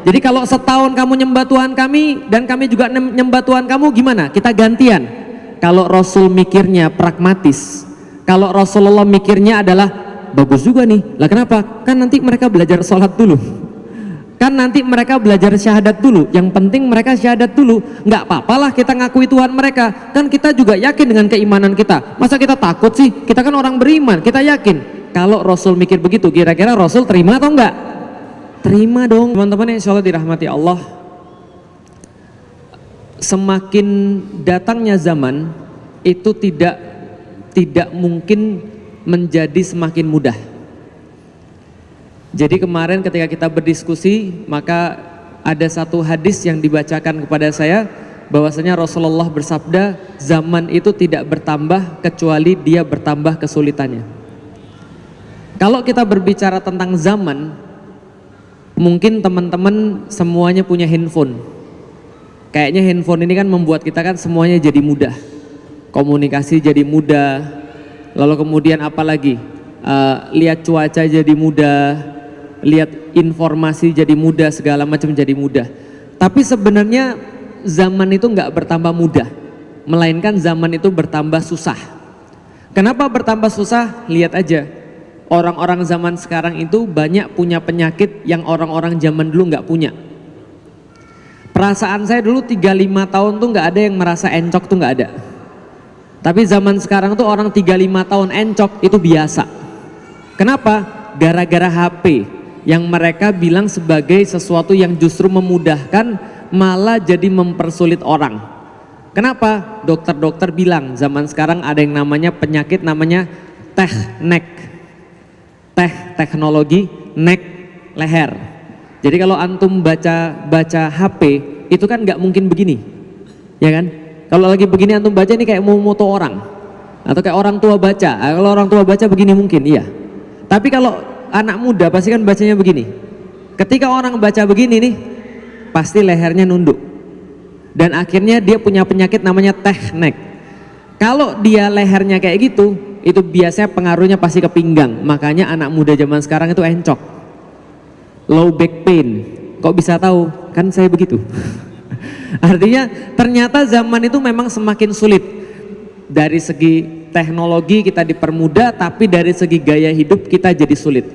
Jadi kalau setahun kamu nyembah Tuhan kami dan kami juga nyembah Tuhan kamu, gimana? Kita gantian. Kalau Rasul mikirnya pragmatis, kalau Rasulullah mikirnya adalah bagus juga nih, lah kenapa? Kan nanti mereka belajar sholat dulu, kan nanti mereka belajar syahadat dulu, yang penting mereka syahadat dulu, nggak apa-apalah kita ngakui Tuhan mereka, kan kita juga yakin dengan keimanan kita, masa kita takut sih? Kita kan orang beriman, kita yakin. Kalau Rasul mikir begitu, kira-kira Rasul terima atau enggak? Terima dong. Teman-teman yang insya Allah dirahmati Allah, semakin datangnya zaman itu tidak mungkin menjadi semakin mudah. Jadi kemarin ketika kita berdiskusi, maka ada satu hadis yang dibacakan kepada saya, bahwasanya Rasulullah bersabda, zaman itu tidak bertambah kecuali dia bertambah kesulitannya. Kalau kita berbicara tentang zaman, mungkin teman-teman semuanya punya handphone. Kayaknya handphone ini kan membuat kita kan semuanya jadi mudah, komunikasi jadi mudah, lalu kemudian apalagi lihat cuaca jadi mudah, lihat informasi jadi mudah, segala macam jadi mudah. Tapi sebenarnya zaman itu nggak bertambah mudah, melainkan zaman itu bertambah susah. Kenapa bertambah susah? Lihat aja, orang-orang zaman sekarang itu banyak punya penyakit yang orang-orang zaman dulu nggak punya. Perasaan saya dulu 35 tahun tuh nggak ada yang merasa encok, tuh nggak ada. Tapi zaman sekarang tuh orang 35 tahun encok itu biasa. Kenapa? Gara-gara HP yang mereka bilang sebagai sesuatu yang justru memudahkan, malah jadi mempersulit orang. Kenapa? Dokter-dokter bilang zaman sekarang ada yang namanya penyakit namanya teknologi neck leher. Jadi kalau antum baca HP itu kan nggak mungkin begini, ya kan? Kalau lagi begini antum baca ini kayak mau moto orang, atau kayak orang tua baca. Kalau orang tua baca begini mungkin, iya. Tapi kalau anak muda pasti kan bacanya begini. Ketika orang baca begini nih, pasti lehernya nunduk, dan akhirnya dia punya penyakit namanya neck. Kalau dia lehernya kayak gitu, itu biasanya pengaruhnya pasti ke pinggang. Makanya anak muda zaman sekarang itu encok, low back pain. Kok bisa tahu? Kan saya begitu. Artinya ternyata zaman itu memang semakin sulit. Dari segi teknologi kita dipermudah, tapi dari segi gaya hidup kita jadi sulit.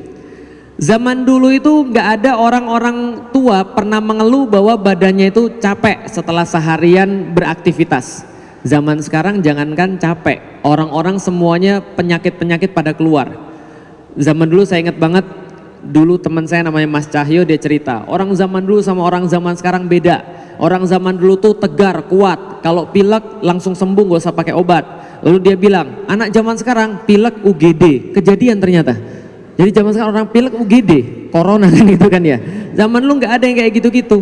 Zaman dulu itu nggak ada orang-orang tua pernah mengeluh bahwa badannya itu capek setelah seharian beraktivitas. Zaman sekarang jangankan capek, orang-orang semuanya penyakit-penyakit pada keluar. Zaman dulu saya ingat banget, dulu teman saya namanya Mas Cahyo, dia cerita, orang zaman dulu sama orang zaman sekarang beda. Orang zaman dulu tuh tegar, kuat, kalau pilek langsung sembuh, gak usah pakai obat. Lalu dia bilang, anak zaman sekarang pilek UGD, kejadian ternyata. Jadi zaman sekarang orang pilek UGD, corona kan itu kan ya. Zaman dulu nggak ada yang kayak gitu-gitu.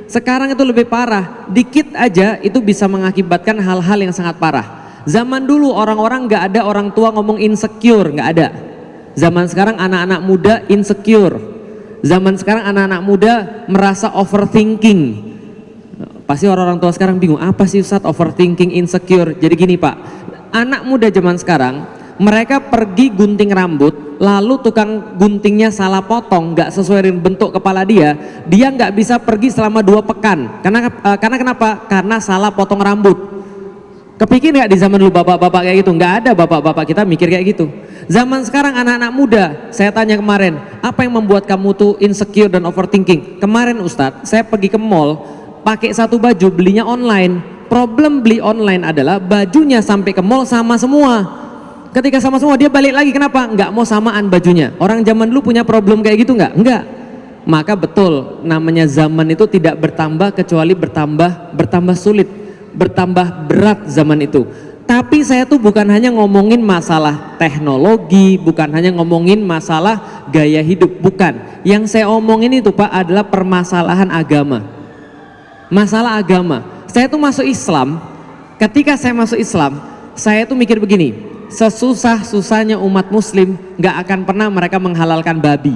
Sekarang itu lebih parah, dikit aja itu bisa mengakibatkan hal-hal yang sangat parah. Zaman dulu orang-orang nggak ada orang tua ngomong insecure, nggak ada. Zaman sekarang anak-anak muda insecure. Zaman sekarang anak-anak muda merasa overthinking. Pasti orang-orang tua sekarang bingung, apa sih Ustadz overthinking, insecure? Jadi gini Pak, anak muda zaman sekarang mereka pergi gunting rambut, lalu tukang guntingnya salah potong, nggak sesuai dengan bentuk kepala dia nggak bisa pergi selama 2 pekan. Karena kenapa? Karena salah potong rambut. Kepikir nggak di zaman dulu bapak-bapak kayak gitu? Nggak ada bapak-bapak kita mikir kayak gitu. Zaman sekarang anak-anak muda, saya tanya kemarin, apa yang membuat kamu tuh insecure dan overthinking? Kemarin Ustadz, saya pergi ke mall, pakai satu baju, belinya online. Problem beli online adalah bajunya sampai ke mall sama semua. Ketika sama semua dia balik lagi, kenapa? Nggak mau samaan bajunya. Orang zaman dulu punya problem kayak gitu nggak? Nggak. Maka betul, namanya zaman itu tidak bertambah kecuali bertambah sulit, bertambah berat zaman itu. Tapi saya tuh bukan hanya ngomongin masalah teknologi, bukan hanya ngomongin masalah gaya hidup, bukan. Yang saya omongin itu Pak adalah permasalahan agama. Masalah agama. Saya tuh masuk Islam, ketika saya masuk Islam, saya tuh mikir begini, sesusah-susahnya umat muslim gak akan pernah mereka menghalalkan babi.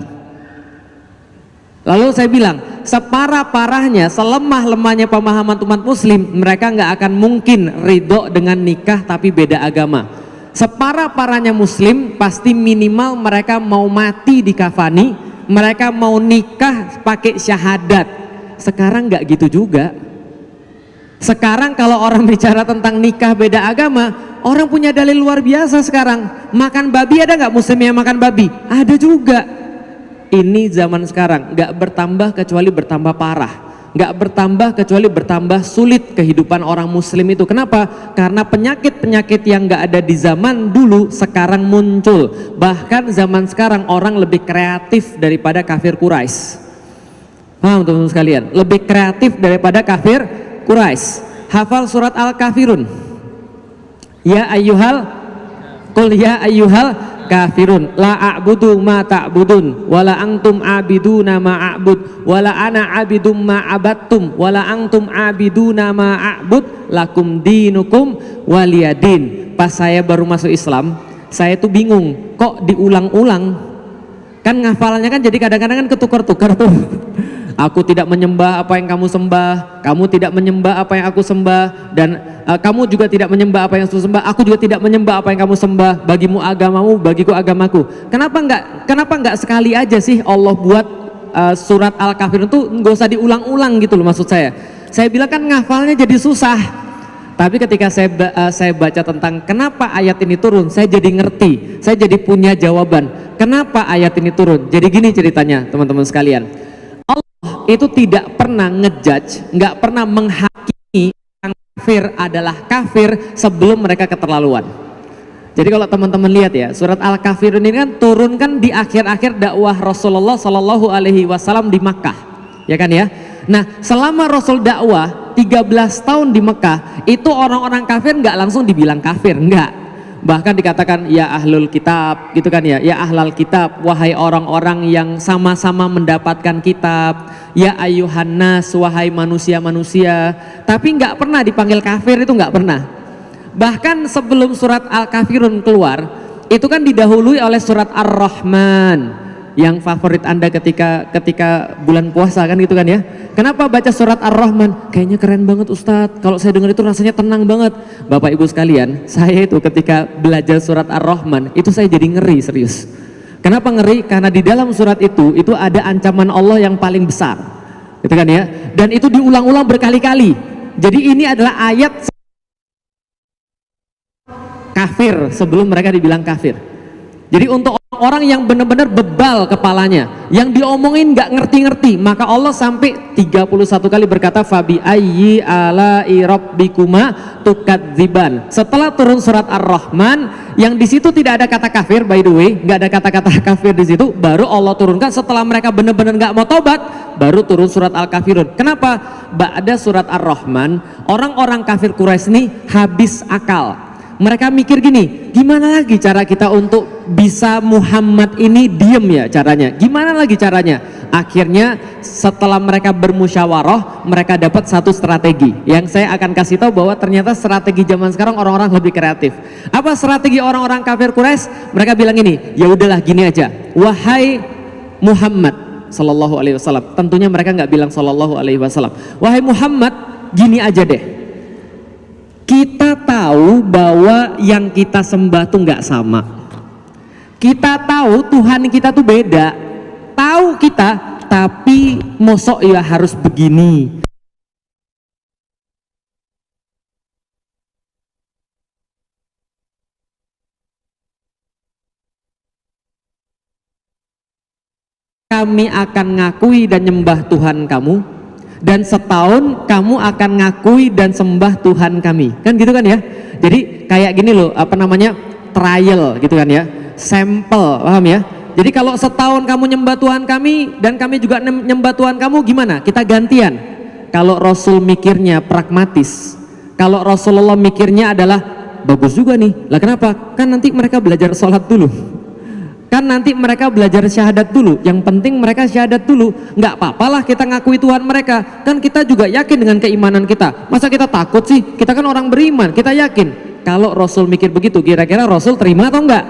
Lalu saya bilang, separah-parahnya, selemah-lemahnya pemahaman umat muslim, mereka gak akan mungkin ridho dengan nikah tapi beda agama. Separah-parahnya muslim, pasti minimal mereka mau mati di kafani, mereka mau nikah pakai syahadat. Sekarang nggak gitu juga. Sekarang kalau orang bicara tentang nikah beda agama, orang punya dalil luar biasa sekarang. Makan babi ada nggak muslim yang makan babi? Ada juga. Ini zaman sekarang nggak bertambah kecuali bertambah parah, nggak bertambah kecuali bertambah sulit kehidupan orang muslim itu. Kenapa? Karena penyakit-penyakit yang nggak ada di zaman dulu sekarang muncul. Bahkan zaman sekarang orang lebih kreatif daripada kafir Quraisy. Paham teman-teman sekalian? Lebih kreatif daripada kafir Quraisy. Hafal surat Al-Kafirun. Ya ayyuhal qul ya ayyuhal kafirun la a'budu ma ta'budun wala antum abiduna ma a'bud wala ana abidum ma abattum wala antum abiduna ma a'bud lakum dinukum waliyadin. Pas saya baru masuk Islam, saya tuh bingung, kok diulang-ulang? Kan ngafalnya kan jadi kadang-kadang kan ketukar-tukar tuh. Aku tidak menyembah apa yang kamu sembah, kamu tidak menyembah apa yang aku sembah, dan kamu juga tidak menyembah apa yang aku sembah, aku juga tidak menyembah apa yang kamu sembah. Bagimu agamamu, bagiku agamaku. Kenapa enggak sekali aja sih Allah buat surat Al-Kafirun itu nggak usah diulang-ulang gitu loh, maksud saya. Saya bilang kan ngafalnya jadi susah. Tapi ketika saya baca tentang kenapa ayat ini turun, saya jadi ngerti, saya jadi punya jawaban. Kenapa ayat ini turun? Jadi gini ceritanya teman-teman sekalian. Itu tidak pernah ngejudge, nggak pernah menghakimi yang kafir adalah kafir sebelum mereka keterlaluan. Jadi kalau teman-teman lihat ya, surat Al-Kafirun ini kan turun kan di akhir-akhir dakwah Rasulullah Shallallahu Alaihi Wasallam di Makkah, ya kan ya. Nah, selama Rasul dakwah 13 tahun di Mekah, itu orang-orang kafir nggak langsung dibilang kafir, nggak. Bahkan dikatakan ya ahlul kitab gitu kan ya, ya ahlal kitab, wahai orang-orang yang sama-sama mendapatkan kitab, ya ayuhan nas, wahai manusia-manusia. Tapi nggak pernah dipanggil kafir, itu nggak pernah. Bahkan sebelum surat Al-Kafirun keluar, itu kan didahului oleh surat Ar-Rahman, yang favorit Anda ketika bulan puasa kan gitu kan ya. Kenapa baca surat Ar-Rahman? Kayaknya keren banget Ustadz, kalau saya dengar itu rasanya tenang banget. Bapak Ibu sekalian, saya itu ketika belajar surat Ar-Rahman itu saya jadi ngeri serius. Kenapa ngeri? Karena di dalam surat itu ada ancaman Allah yang paling besar, gitu kan ya. Dan itu diulang-ulang berkali-kali. Jadi ini adalah ayat kafir sebelum mereka dibilang kafir. Jadi untuk orang yang benar-benar bebal kepalanya, yang diomongin nggak ngerti-ngerti, maka Allah sampai 31 kali berkata fabi ayyi ala'i rabbikuma tukadziban. Setelah turun surat Ar-Rahman yang di situ tidak ada kata kafir, by the way, nggak ada kata-kata kafir di situ, baru Allah turunkan setelah mereka benar-benar nggak mau tobat, baru turun surat Al-Kafirun. Kenapa? Ba'da surat Ar-Rahman, orang-orang kafir Quraisy ini habis akal. Mereka mikir gini, gimana lagi cara kita untuk bisa Muhammad ini diem ya caranya? Gimana lagi caranya? Akhirnya setelah mereka bermusyawarah, mereka dapat satu strategi yang saya akan kasih tahu bahwa ternyata strategi zaman sekarang orang-orang lebih kreatif. Apa strategi orang-orang kafir Quraisy? Mereka bilang ini, ya udahlah gini aja, wahai Muhammad Sallallahu Alaihi Wasallam. Tentunya mereka nggak bilang Sallallahu Alaihi Wasallam. Wahai Muhammad, gini aja deh. Kita tahu bahwa yang kita sembah tuh nggak sama. Kita tahu Tuhan kita tuh beda. Tahu kita, tapi mosok ya harus begini. Kami akan ngakui dan nyembah Tuhan kamu. Dan setahun kamu akan ngakui dan sembah Tuhan kami, kan gitu kan ya. Jadi kayak gini loh, apa namanya, trial gitu kan ya, sampel, paham ya. Jadi kalau setahun kamu nyembah Tuhan kami dan kami juga nyembah Tuhan kamu, gimana? Kita gantian. Kalau Rasul mikirnya pragmatis, kalau Rasulullah mikirnya adalah bagus juga nih, lah kenapa? Kan nanti mereka belajar sholat dulu, kan nanti mereka belajar syahadat dulu, yang penting mereka syahadat dulu. Nggak apa-apalah kita ngakui Tuhan mereka, kan kita juga yakin dengan keimanan kita. Masa kita takut sih? Kita kan orang beriman, kita yakin. Kalau Rasul mikir begitu, kira-kira Rasul terima atau enggak?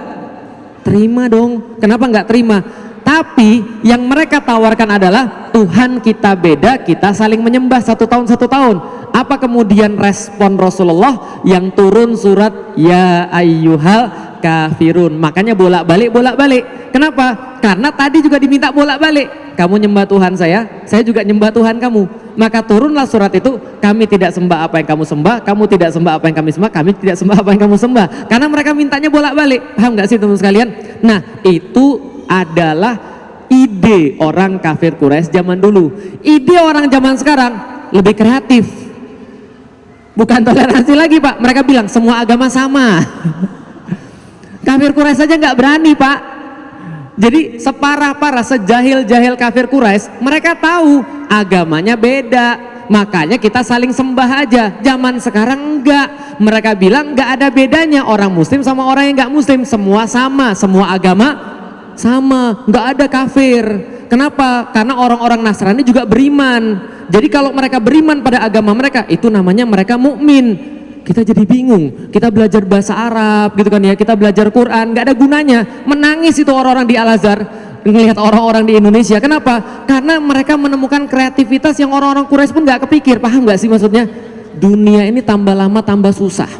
Terima dong. Kenapa nggak terima? Tapi yang mereka tawarkan adalah Tuhan kita beda, kita saling menyembah 1 tahun 1 tahun. Apa kemudian respon Rasulullah yang turun surat ya ayyuhal kafirun? Makanya bolak-balik. Kenapa? Karena tadi juga diminta bolak-balik. Kamu nyembah Tuhan saya juga nyembah Tuhan kamu. Maka turunlah surat itu, kami tidak sembah apa yang kamu sembah, kamu tidak sembah apa yang kami sembah, kami tidak sembah apa yang kamu sembah. Karena mereka mintanya bolak-balik. Paham nggak sih teman sekalian? Nah, itu adalah ide orang kafir Quraisy zaman dulu. Ide orang zaman sekarang lebih kreatif. Bukan toleransi lagi, Pak. Mereka bilang semua agama sama. Kafir Quraisy saja nggak berani, Pak. Jadi separah-parah, sejahil-jahil kafir Quraisy, mereka tahu agamanya beda, makanya kita saling sembah aja. Zaman sekarang enggak, mereka bilang enggak ada bedanya orang muslim sama orang yang enggak muslim, semua sama, semua agama sama, enggak ada kafir. Kenapa? Karena orang-orang Nasrani juga beriman. Jadi kalau mereka beriman pada agama mereka, itu namanya mereka mukmin. Kita jadi bingung, kita belajar bahasa Arab gitu kan ya, kita belajar Quran, nggak ada gunanya. Menangis itu orang-orang di Al-Azhar ngelihat orang-orang di Indonesia. Kenapa? Karena mereka menemukan kreativitas yang orang-orang Quraisy pun nggak kepikir. Paham nggak sih maksudnya? Dunia ini tambah lama tambah susah,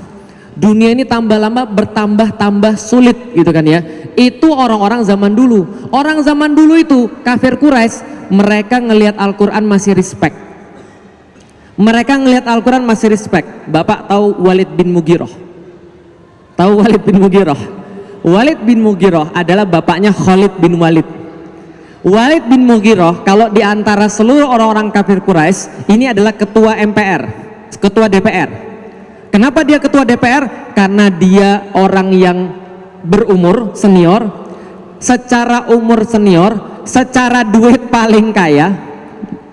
dunia ini tambah lama bertambah sulit gitu kan ya. Itu orang-orang zaman dulu. Orang zaman dulu itu kafir Quraisy, mereka ngelihat Al-Quran masih respect. Mereka ngelihat Al-Quran masih respect. Bapak tahu Walid bin Mughirah? Tahu Walid bin Mughirah? Walid bin Mughirah adalah bapaknya Khalid bin Walid. Walid bin Mughirah kalau di antara seluruh orang-orang kafir Quraisy, ini adalah ketua MPR, ketua DPR. Kenapa dia ketua DPR? Karena dia orang yang berumur senior, secara umur senior, secara duit paling kaya.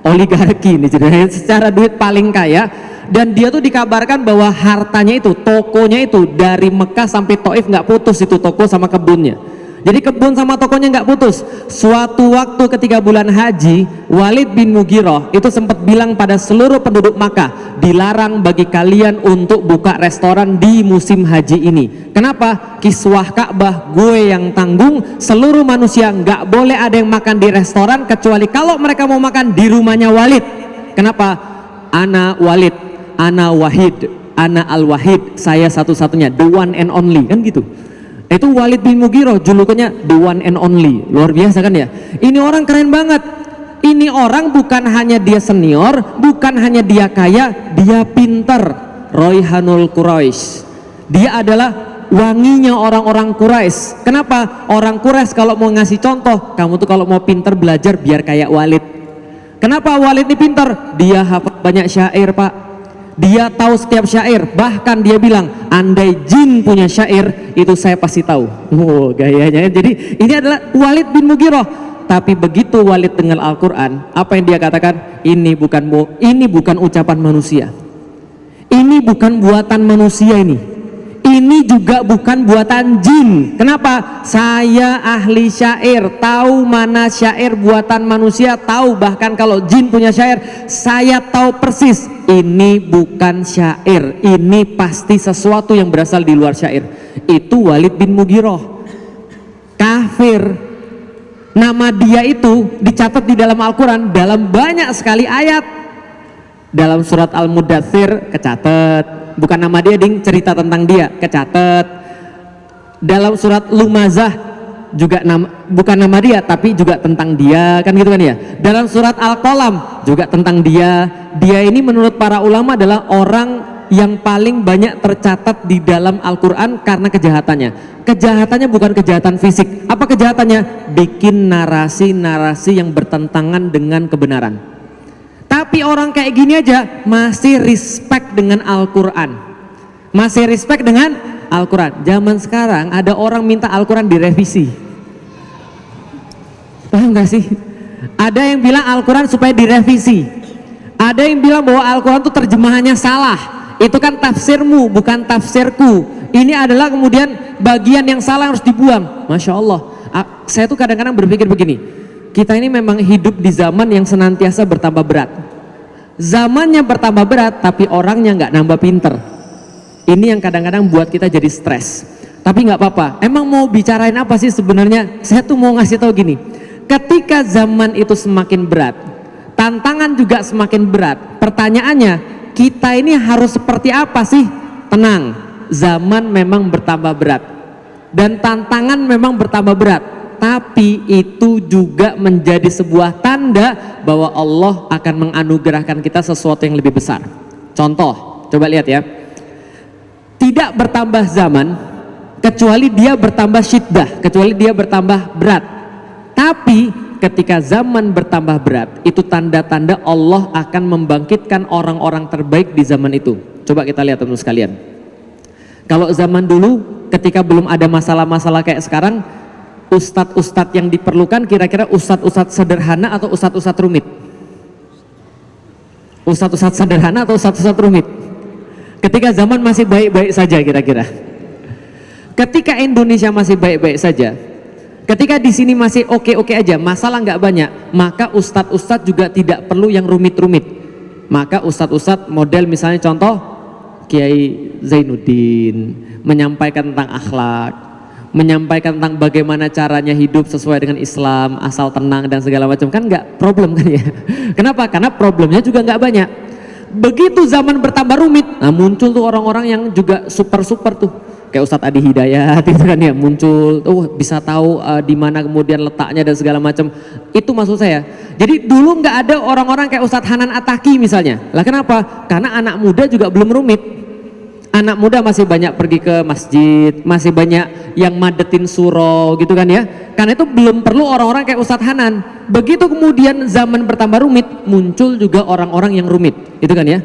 Oligarki ini ceritanya, secara duit paling kaya, dan dia tuh dikabarkan bahwa hartanya itu, tokonya itu dari Mekah sampai Taif nggak putus itu toko sama kebunnya. Jadi kebun sama tokonya nggak putus. Suatu waktu ketika bulan haji, Walid bin Mughirah itu sempat bilang pada seluruh penduduk Makkah, dilarang bagi kalian untuk buka restoran di musim haji ini. Kenapa? Kiswah Ka'bah gue yang tanggung, seluruh manusia nggak boleh ada yang makan di restoran kecuali kalau mereka mau makan di rumahnya Walid. Kenapa? Ana Walid, ana Wahid, ana al-Wahid, saya satu-satunya, the one and only, kan gitu. Itu Walid bin Mughirah, julukannya the one and only. Luar biasa kan ya? Ini orang keren banget. Ini orang bukan hanya dia senior, bukan hanya dia kaya, dia pinter. Royhanul Quraisy. Dia adalah wanginya orang-orang Quraisy. Kenapa? Orang Quraisy kalau mau ngasih contoh, kamu tuh kalau mau pinter belajar biar kayak Walid. Kenapa Walid ini pinter? Dia hafal banyak syair, Pak. Dia tahu setiap syair, bahkan dia bilang andai jin punya syair itu saya pasti tahu. Oh, gayanya. Jadi ini adalah Walid bin Mughirah. Tapi begitu Walid dengar Al-Quran, apa yang dia katakan? Ini bukan ucapan manusia, ini bukan buatan manusia, ini juga bukan buatan jin. Kenapa? Saya ahli syair, tahu mana syair buatan manusia, tahu bahkan kalau jin punya syair, saya tahu persis. Ini bukan syair, ini pasti sesuatu yang berasal di luar syair. Itu Walid bin Mughirah, kafir. Nama dia itu dicatat di dalam Al-Quran dalam banyak sekali ayat. Dalam surat Al-Mudaththir kecatat. Bukan nama dia, ding, cerita tentang dia kecatet. Dalam surat Lumazah juga bukan nama dia tapi juga tentang dia, kan gitu kan ya. Dalam surat Al-Qalam juga tentang dia. Dia ini menurut para ulama adalah orang yang paling banyak tercatat di dalam Al-Quran karena kejahatannya. Kejahatannya bukan kejahatan fisik. Apa kejahatannya? Bikin narasi-narasi yang bertentangan dengan kebenaran. Tapi orang kayak gini aja masih respect dengan Al-Quran, masih respect dengan Al-Quran. Zaman sekarang ada orang minta Al-Quran direvisi. Paham gak sih? Ada yang bilang Al-Quran supaya direvisi. Ada yang bilang bahwa Al-Quran itu terjemahannya salah. Itu kan tafsirmu, bukan tafsirku. Ini adalah kemudian bagian yang salah harus dibuang. Masya Allah. Saya tuh kadang-kadang berpikir begini, kita ini memang hidup di zaman yang senantiasa bertambah berat. Zamannya bertambah berat, tapi orangnya nggak nambah pinter. Ini yang kadang-kadang buat kita jadi stres. Tapi nggak apa-apa. Emang mau bicarain apa sih sebenarnya? Saya tuh mau ngasih tahu gini. Ketika zaman itu semakin berat, tantangan juga semakin berat. Pertanyaannya, kita ini harus seperti apa sih? Tenang, zaman memang bertambah berat dan tantangan memang bertambah berat. tapi itu juga menjadi sebuah tanda bahwa Allah akan menganugerahkan kita sesuatu yang lebih besar. Contoh, coba lihat ya. Tidak bertambah zaman kecuali dia bertambah syiddah, kecuali dia bertambah berat. Tapi ketika zaman bertambah berat, itu tanda-tanda Allah akan membangkitkan orang-orang terbaik di zaman itu. Coba kita lihat teman-teman sekalian. Kalau zaman dulu ketika belum ada masalah-masalah kayak sekarang, ustadz-ustadz yang diperlukan kira-kira ustadz-ustadz sederhana atau ustadz-ustadz rumit? Ustadz-ustadz sederhana atau ustadz-ustadz rumit? Ketika zaman masih baik-baik saja kira-kira. Ketika Indonesia masih baik-baik saja, ketika di sini masih oke-oke aja, masalah nggak banyak, maka ustadz-ustadz juga tidak perlu yang rumit-rumit. Maka ustadz-ustadz model misalnya contoh Kiai Zainuddin menyampaikan tentang akhlak, menyampaikan tentang bagaimana caranya hidup sesuai dengan Islam, asal tenang dan segala macam, kan nggak problem kan ya. Kenapa? Karena problemnya juga nggak banyak. Begitu zaman bertambah rumit, nah muncul tuh orang-orang yang juga super-super tuh, kayak Ustadz Adi Hidayat gitu kan ya, muncul, bisa tahu di mana kemudian letaknya dan segala macam. Itu maksud saya. Jadi dulu nggak ada orang-orang kayak Ustadz Hanan Ataki misalnya. Lah kenapa? Karena anak muda juga belum rumit. Anak muda masih banyak pergi ke masjid, masih banyak yang madetin surau gitu kan ya. Karena itu belum perlu orang-orang kayak Ustadz Hanan. Begitu kemudian zaman bertambah rumit, muncul juga orang-orang yang rumit, gitu kan ya.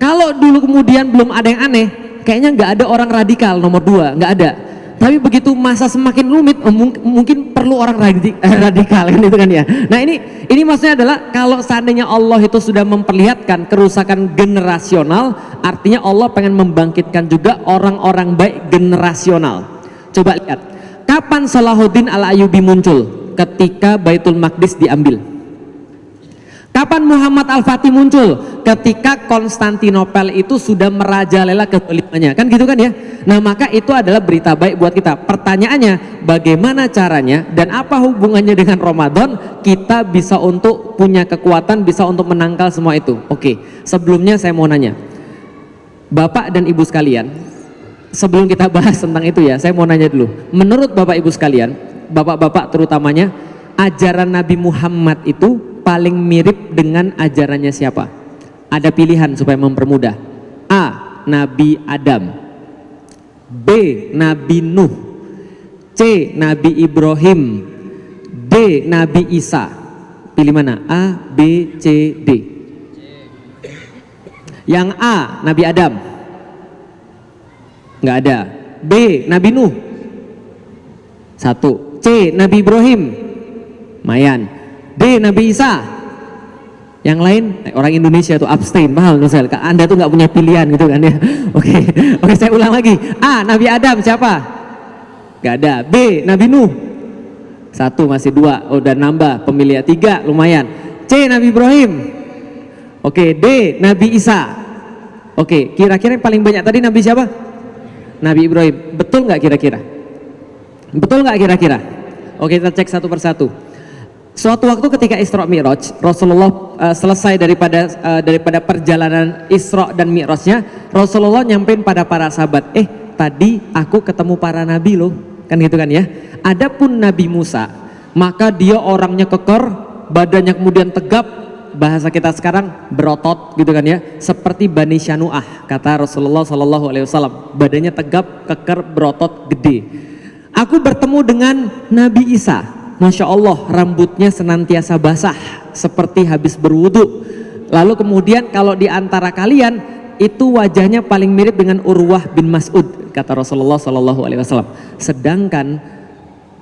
Kalau dulu kemudian belum ada yang aneh, kayaknya nggak ada orang radikal nomor 2, nggak ada. Tapi begitu masa semakin rumit, mungkin perlu orang radikal kan itu kan ya. Nah ini maksudnya adalah kalau seandainya Allah itu sudah memperlihatkan kerusakan generasional, artinya Allah pengen membangkitkan juga orang-orang baik generasional. Coba lihat, kapan Salahuddin Al-Ayyubi muncul? Ketika Baitul Maqdis diambil. Kapan Muhammad Al-Fatih muncul? Ketika Konstantinopel itu sudah merajalela kezalimannya, kan gitu kan ya. Nah maka itu adalah berita baik buat kita. Pertanyaannya, bagaimana caranya dan apa hubungannya dengan Ramadan kita bisa untuk punya kekuatan, bisa untuk menangkal semua itu. Oke, sebelumnya saya mau nanya Bapak dan Ibu sekalian, sebelum kita bahas tentang itu ya, saya mau nanya dulu, menurut Bapak Ibu sekalian, Bapak-bapak terutamanya, ajaran Nabi Muhammad itu paling mirip dengan ajarannya siapa? Ada pilihan supaya mempermudah. A. Nabi Adam, B. Nabi Nuh, C. Nabi Ibrahim, D. Nabi Isa. Pilih mana? A, B, C, D. Yang A, Nabi Adam. Nggak ada. B, Nabi Nuh. 1. C. Nabi Ibrahim. Mayan. D. Nabi Isa. Yang lain orang Indonesia tuh abstain, paham? Anda tuh nggak punya pilihan gitu kan ya. Oke, saya ulang lagi. A. Nabi Adam, siapa? Nggak ada. B. Nabi Nuh. 1, masih 2. Udah nambah pemilih 3, lumayan. C. Nabi Ibrahim. Oke, D. Nabi Isa. Oke, kira-kira yang paling banyak tadi Nabi siapa? Nabi Ibrahim. Betul nggak kira-kira? Betul nggak kira-kira? Oke, kita cek satu persatu. Suatu waktu ketika Isra Mi'raj, Rasulullah selesai daripada perjalanan Isra dan Mi'rajnya, Rasulullah nyampein pada para sahabat, tadi aku ketemu para nabi loh, kan gitu kan ya. Adapun Nabi Musa, maka dia orangnya kekar, badannya kemudian tegap, bahasa kita sekarang berotot gitu kan ya, seperti Bani Syanu'ah, kata Rasulullah SAW, badannya tegap, kekar, berotot, gede. Aku bertemu dengan Nabi Isa. Masya Allah, rambutnya senantiasa basah seperti habis berwudu. Lalu kemudian kalau di antara kalian itu wajahnya paling mirip dengan Urwah bin Mas'ud, kata Rasulullah SAW. Sedangkan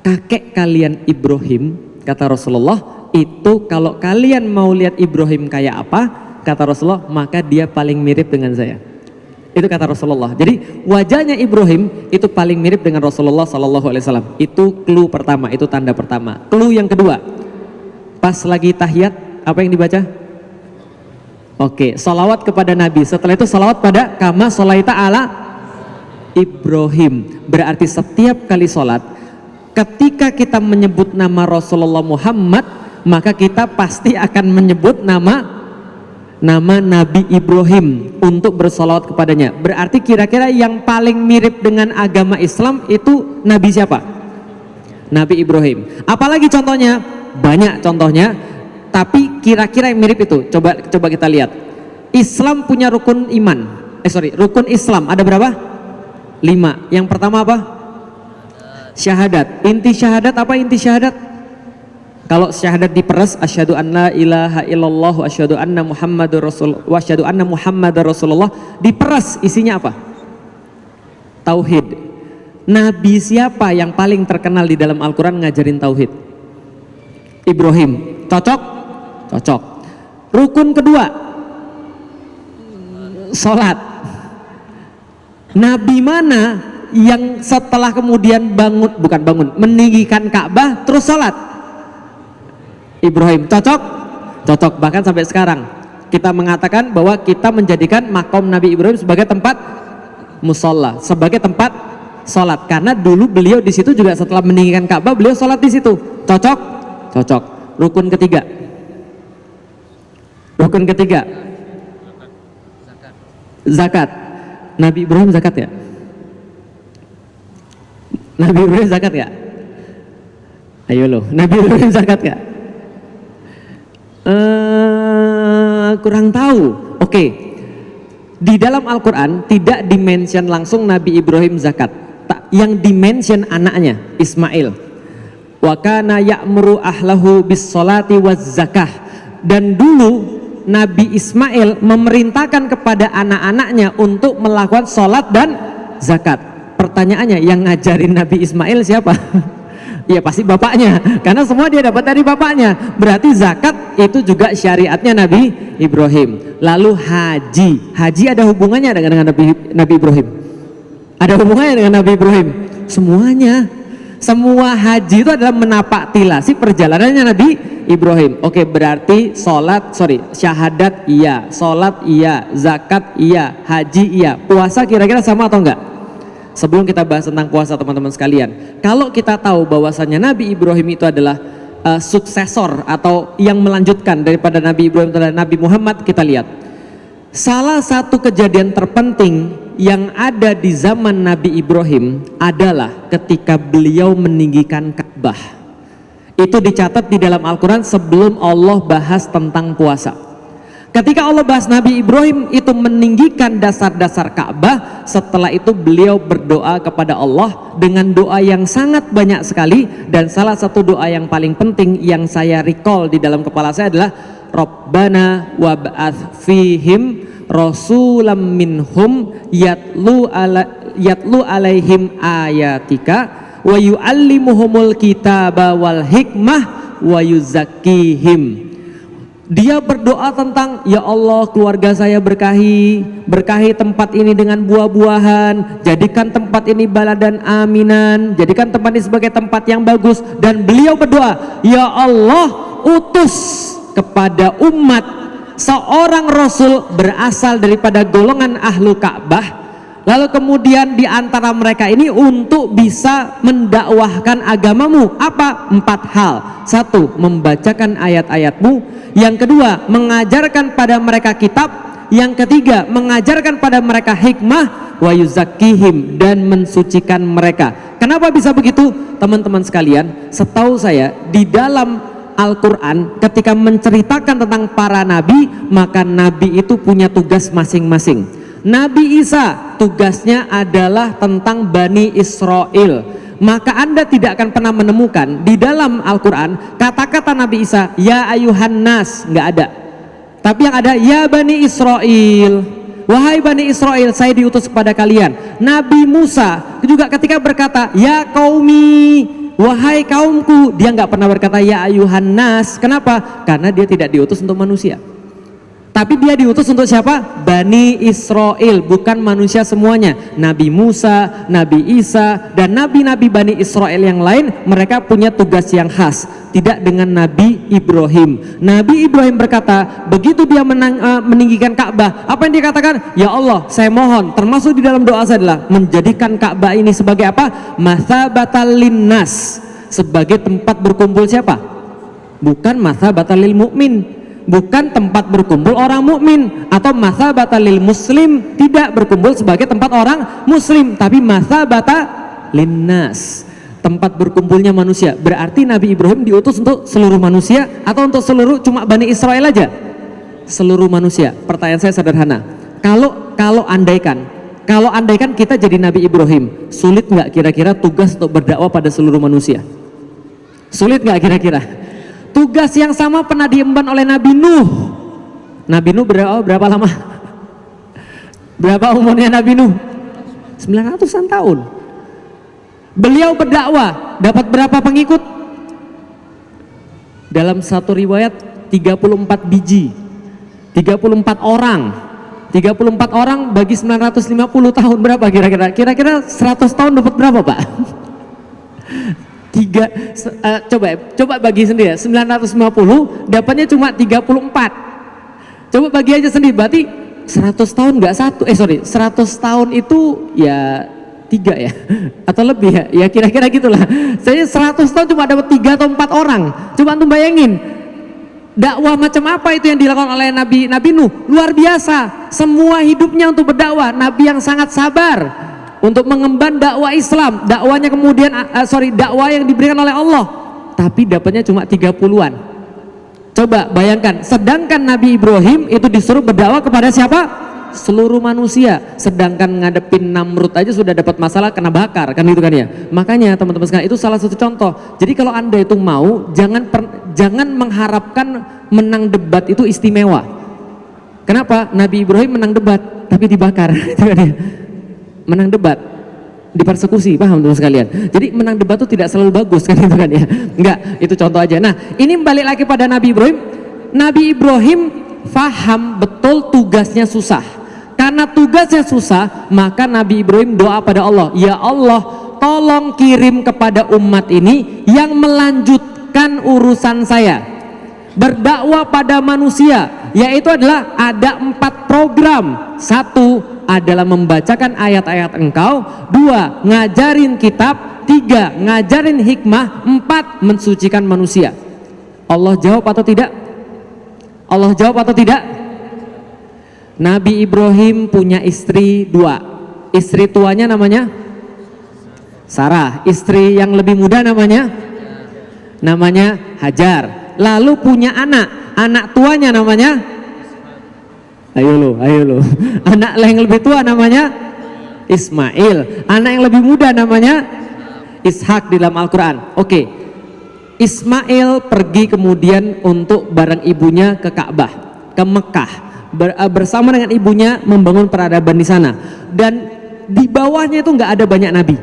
kakek kalian Ibrahim, kata Rasulullah, itu kalau kalian mau lihat Ibrahim kayak apa, kata Rasulullah, maka dia paling mirip dengan saya. Itu kata Rasulullah. Jadi wajahnya Ibrahim itu paling mirip dengan Rasulullah SAW. Itu clue pertama, itu tanda pertama. Clue yang kedua, pas lagi tahiyat apa yang dibaca? Oke, salawat kepada Nabi. Setelah itu salawat pada kama sholaita ala Ibrahim. Berarti setiap kali sholat, ketika kita menyebut nama Rasulullah Muhammad, maka kita pasti akan menyebut nama Nabi Ibrahim untuk bersolawat kepadanya. Berarti kira-kira yang paling mirip dengan agama Islam itu Nabi siapa? Nabi Ibrahim. Apalagi contohnya? Banyak contohnya, tapi kira-kira yang mirip itu. Coba kita lihat. Islam punya rukun iman. Rukun Islam ada berapa? 5. Yang pertama apa? Syahadat. Inti syahadat apa inti syahadat? Kalau syahadat diperas, asyhadu an la ilaha illallah wa asyhadu anna muhammadar rasul wa asyhadu anna muhammadar rasulullah, diperas isinya apa? Tauhid. Nabi siapa yang paling terkenal di dalam Al-Quran ngajarin tauhid? Ibrahim. Cocok? Cocok. Rukun kedua, sholat. Nabi mana yang setelah kemudian meninggikan Ka'bah terus sholat? Ibrahim. Cocok? Cocok. Bahkan sampai sekarang kita mengatakan bahwa kita menjadikan makom Nabi Ibrahim sebagai tempat musola, sebagai tempat sholat, karena dulu beliau di situ juga setelah meninggikan Ka'bah beliau sholat di situ. Cocok? Cocok. Rukun ketiga. Rukun ketiga. Zakat. Nabi Ibrahim zakat ya? Nabi Ibrahim zakat ya? Ayo loh, Nabi Ibrahim zakat ya? Kurang tahu. Oke. Di dalam Al-Quran tidak dimention langsung Nabi Ibrahim zakat, yang dimention anaknya Ismail. Wa kana ya'muru ahlahu bis sholati waz zakah. Dan dulu Nabi Ismail memerintahkan kepada anak-anaknya untuk melakukan sholat dan zakat. Pertanyaannya, yang ngajarin Nabi Ismail siapa? Ya pasti bapaknya, karena semua dia dapat dari bapaknya. Berarti zakat itu juga syariatnya Nabi Ibrahim. Lalu haji ada hubungannya dengan Nabi Ibrahim? Ada hubungannya dengan Nabi Ibrahim? Semuanya. Semua haji itu adalah menapak-tilasi perjalanannya Nabi Ibrahim. Oke, berarti syahadat iya, sholat iya, zakat iya, haji iya. Puasa kira-kira sama atau enggak? Sebelum kita bahas tentang puasa teman-teman sekalian, kalau kita tahu bahwasanya Nabi Ibrahim itu adalah suksesor atau yang melanjutkan daripada Nabi Ibrahim adalah Nabi Muhammad, kita lihat salah satu kejadian terpenting yang ada di zaman Nabi Ibrahim adalah ketika beliau meninggikan Ka'bah. Itu dicatat di dalam Al-Quran sebelum Allah bahas tentang puasa. Ketika Allah bahas Nabi Ibrahim itu meninggikan dasar-dasar Ka'bah, setelah itu beliau berdoa kepada Allah dengan doa yang sangat banyak sekali, dan salah satu doa yang paling penting yang saya recall di dalam kepala saya adalah Rabbana wab'ats fihim rasulam minhum yatlu alaihim ayatika wa yu'allimuhumul kitaba wal hikmah wa yuzakkihim. Dia berdoa tentang, ya Allah, keluarga saya berkahi tempat ini dengan buah-buahan, jadikan tempat ini baladan aminan, jadikan tempat ini sebagai tempat yang bagus. Dan beliau berdoa, ya Allah, utus kepada umat seorang rasul berasal daripada golongan ahlu Ka'bah, lalu kemudian di antara mereka ini untuk bisa mendakwahkan agamamu. Apa? 4 hal. 1, membacakan ayat-ayatmu. Yang kedua, mengajarkan pada mereka kitab. Yang ketiga, mengajarkan pada mereka hikmah. Wa yuzakkihim, dan mensucikan mereka. Kenapa bisa begitu? Teman-teman sekalian, setahu saya di dalam Al-Quran ketika menceritakan tentang para nabi, maka nabi itu punya tugas masing-masing. Nabi Isa tugasnya adalah tentang Bani Israel. Maka Anda tidak akan pernah menemukan di dalam Al-Quran kata-kata Nabi Isa ya ayuhan nas, nggak ada. Tapi yang ada ya Bani Israel, wahai Bani Israel, saya diutus kepada kalian. Nabi Musa juga ketika berkata ya qaumi, wahai kaumku, dia nggak pernah berkata ya ayuhan nas. Kenapa? Karena dia tidak diutus untuk manusia, tapi dia diutus untuk siapa? Bani Israel, bukan manusia semuanya. Nabi Musa, Nabi Isa, dan nabi-nabi Bani Israel yang lain, mereka punya tugas yang khas. Tidak dengan Nabi Ibrahim. Nabi Ibrahim berkata, begitu dia meninggikan Ka'bah, apa yang dikatakan? Ya Allah, saya mohon, termasuk di dalam doa saya adalah menjadikan Ka'bah ini sebagai apa? Mathabatal linnas, sebagai tempat berkumpul siapa? Bukan mathabatal lil mu'min, bukan tempat berkumpul orang mukmin, atau mathabata lil muslim, tidak berkumpul sebagai tempat orang muslim, tapi mathabata linnas, tempat berkumpulnya manusia. Berarti Nabi Ibrahim diutus untuk seluruh manusia atau untuk seluruh cuma Bani Israel aja? Seluruh manusia. Pertanyaan saya sederhana. Kalau andaikan kita jadi Nabi Ibrahim, sulit nggak kira-kira tugas untuk berdakwah pada seluruh manusia? Sulit nggak kira-kira? Tugas yang sama pernah diemban oleh Nabi Nuh. Nabi Nuh berapa lama? Berapa umurnya Nabi Nuh? 900-an tahun. Beliau berdakwah, dapat berapa pengikut? Dalam satu riwayat 34 biji, 34 orang. 34 orang bagi 950 tahun berapa kira-kira? Kira-kira 100 tahun dapat berapa, Pak? Coba bagi sendiri ya. 950 dapatnya cuma 34. Coba bagi aja sendiri, berarti 100 tahun nggak 100 tahun itu ya 3 ya atau lebih ya kira-kira gitulah. Saya 100 tahun cuma dapat 3 atau 4 orang. Coba antum bayangin dakwah macam apa itu yang dilakukan oleh Nabi Nuh. Luar biasa, semua hidupnya untuk berdakwah. Nabi yang sangat sabar untuk mengemban dakwah Islam. Dakwahnya kemudian dakwah yang diberikan oleh Allah, tapi dapatnya cuma 30-an. Coba bayangkan, sedangkan Nabi Ibrahim itu disuruh berdakwah kepada siapa? Seluruh manusia. Sedangkan ngadepin Namrud aja sudah dapat masalah kena bakar, kan gitu kan ya. Makanya teman-teman sekalian, itu salah satu contoh. Jadi kalau Anda itu mau, jangan mengharapkan menang debat itu istimewa. Kenapa? Nabi Ibrahim menang debat tapi dibakar gitu kan ya. Menang debat dipersekusi, paham teman sekalian. Jadi menang debat itu tidak selalu bagus kan gitu kan ya. Enggak, itu contoh aja. Nah, ini balik lagi pada Nabi Ibrahim. Nabi Ibrahim faham betul tugasnya susah. Karena tugasnya susah, maka Nabi Ibrahim doa pada Allah, ya Allah, tolong kirim kepada umat ini yang melanjutkan urusan saya, berdakwah pada manusia, yaitu adalah ada 4 program. 1 adalah membacakan ayat-ayat engkau, 2 ngajarin kitab, 3 ngajarin hikmah, 4 mensucikan manusia. Allah jawab atau tidak? Allah jawab atau tidak? Nabi Ibrahim punya istri 2. Istri tuanya namanya Sarah. Istri yang lebih muda namanya Hajar. Lalu punya anak. Anak tuanya namanya, ayo lo. Anak yang lebih tua namanya Ismail. Anak yang lebih muda namanya Ishak di dalam Al-Quran. Oke. Ismail pergi kemudian untuk bareng ibunya ke Ka'bah, ke Mekah, bersama dengan ibunya membangun peradaban di sana. Dan di bawahnya itu nggak ada banyak nabi.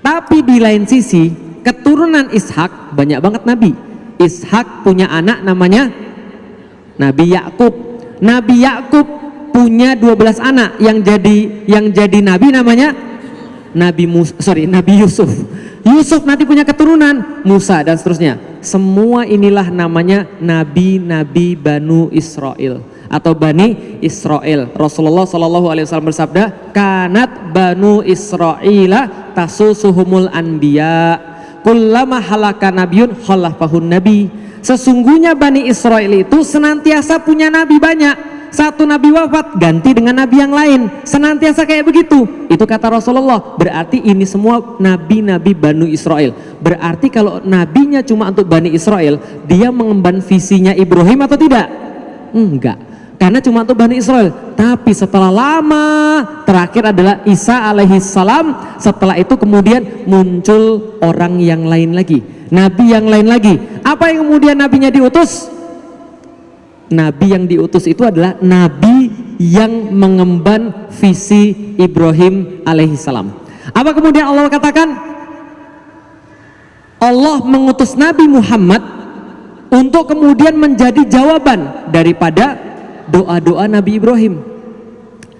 Tapi di lain sisi keturunan Ishak banyak banget nabi. Ishak punya anak namanya Nabi Yakub. Nabi Yakub punya 12 anak. Yang jadi nabi namanya Nabi Yusuf. Yusuf nanti punya keturunan Musa dan seterusnya. Semua inilah namanya nabi-nabi Banu Israel atau Bani Israel. Rasulullah SAW bersabda, kanat Banu Israila tasusuhumul anbiya, kullama halaka nabiyun khalafahun nabi. Sesungguhnya Bani Israel itu senantiasa punya nabi banyak. Satu nabi wafat ganti dengan nabi yang lain, senantiasa kayak begitu. Itu kata Rasulullah. Berarti ini semua nabi-nabi Banu Israel. Berarti kalau nabinya cuma untuk Bani Israel, dia mengemban visinya Ibrahim atau tidak? Enggak, karena cuma untuk Bani Israel. Tapi setelah lama, terakhir adalah Isa alaihi salam. Setelah itu kemudian muncul orang yang lain lagi, nabi yang lain lagi. Apa yang kemudian nabinya diutus? Nabi yang diutus itu adalah nabi yang mengemban visi Ibrahim alaihissalam. Apa kemudian Allah katakan? Allah mengutus Nabi Muhammad untuk kemudian menjadi jawaban daripada doa-doa Nabi Ibrahim.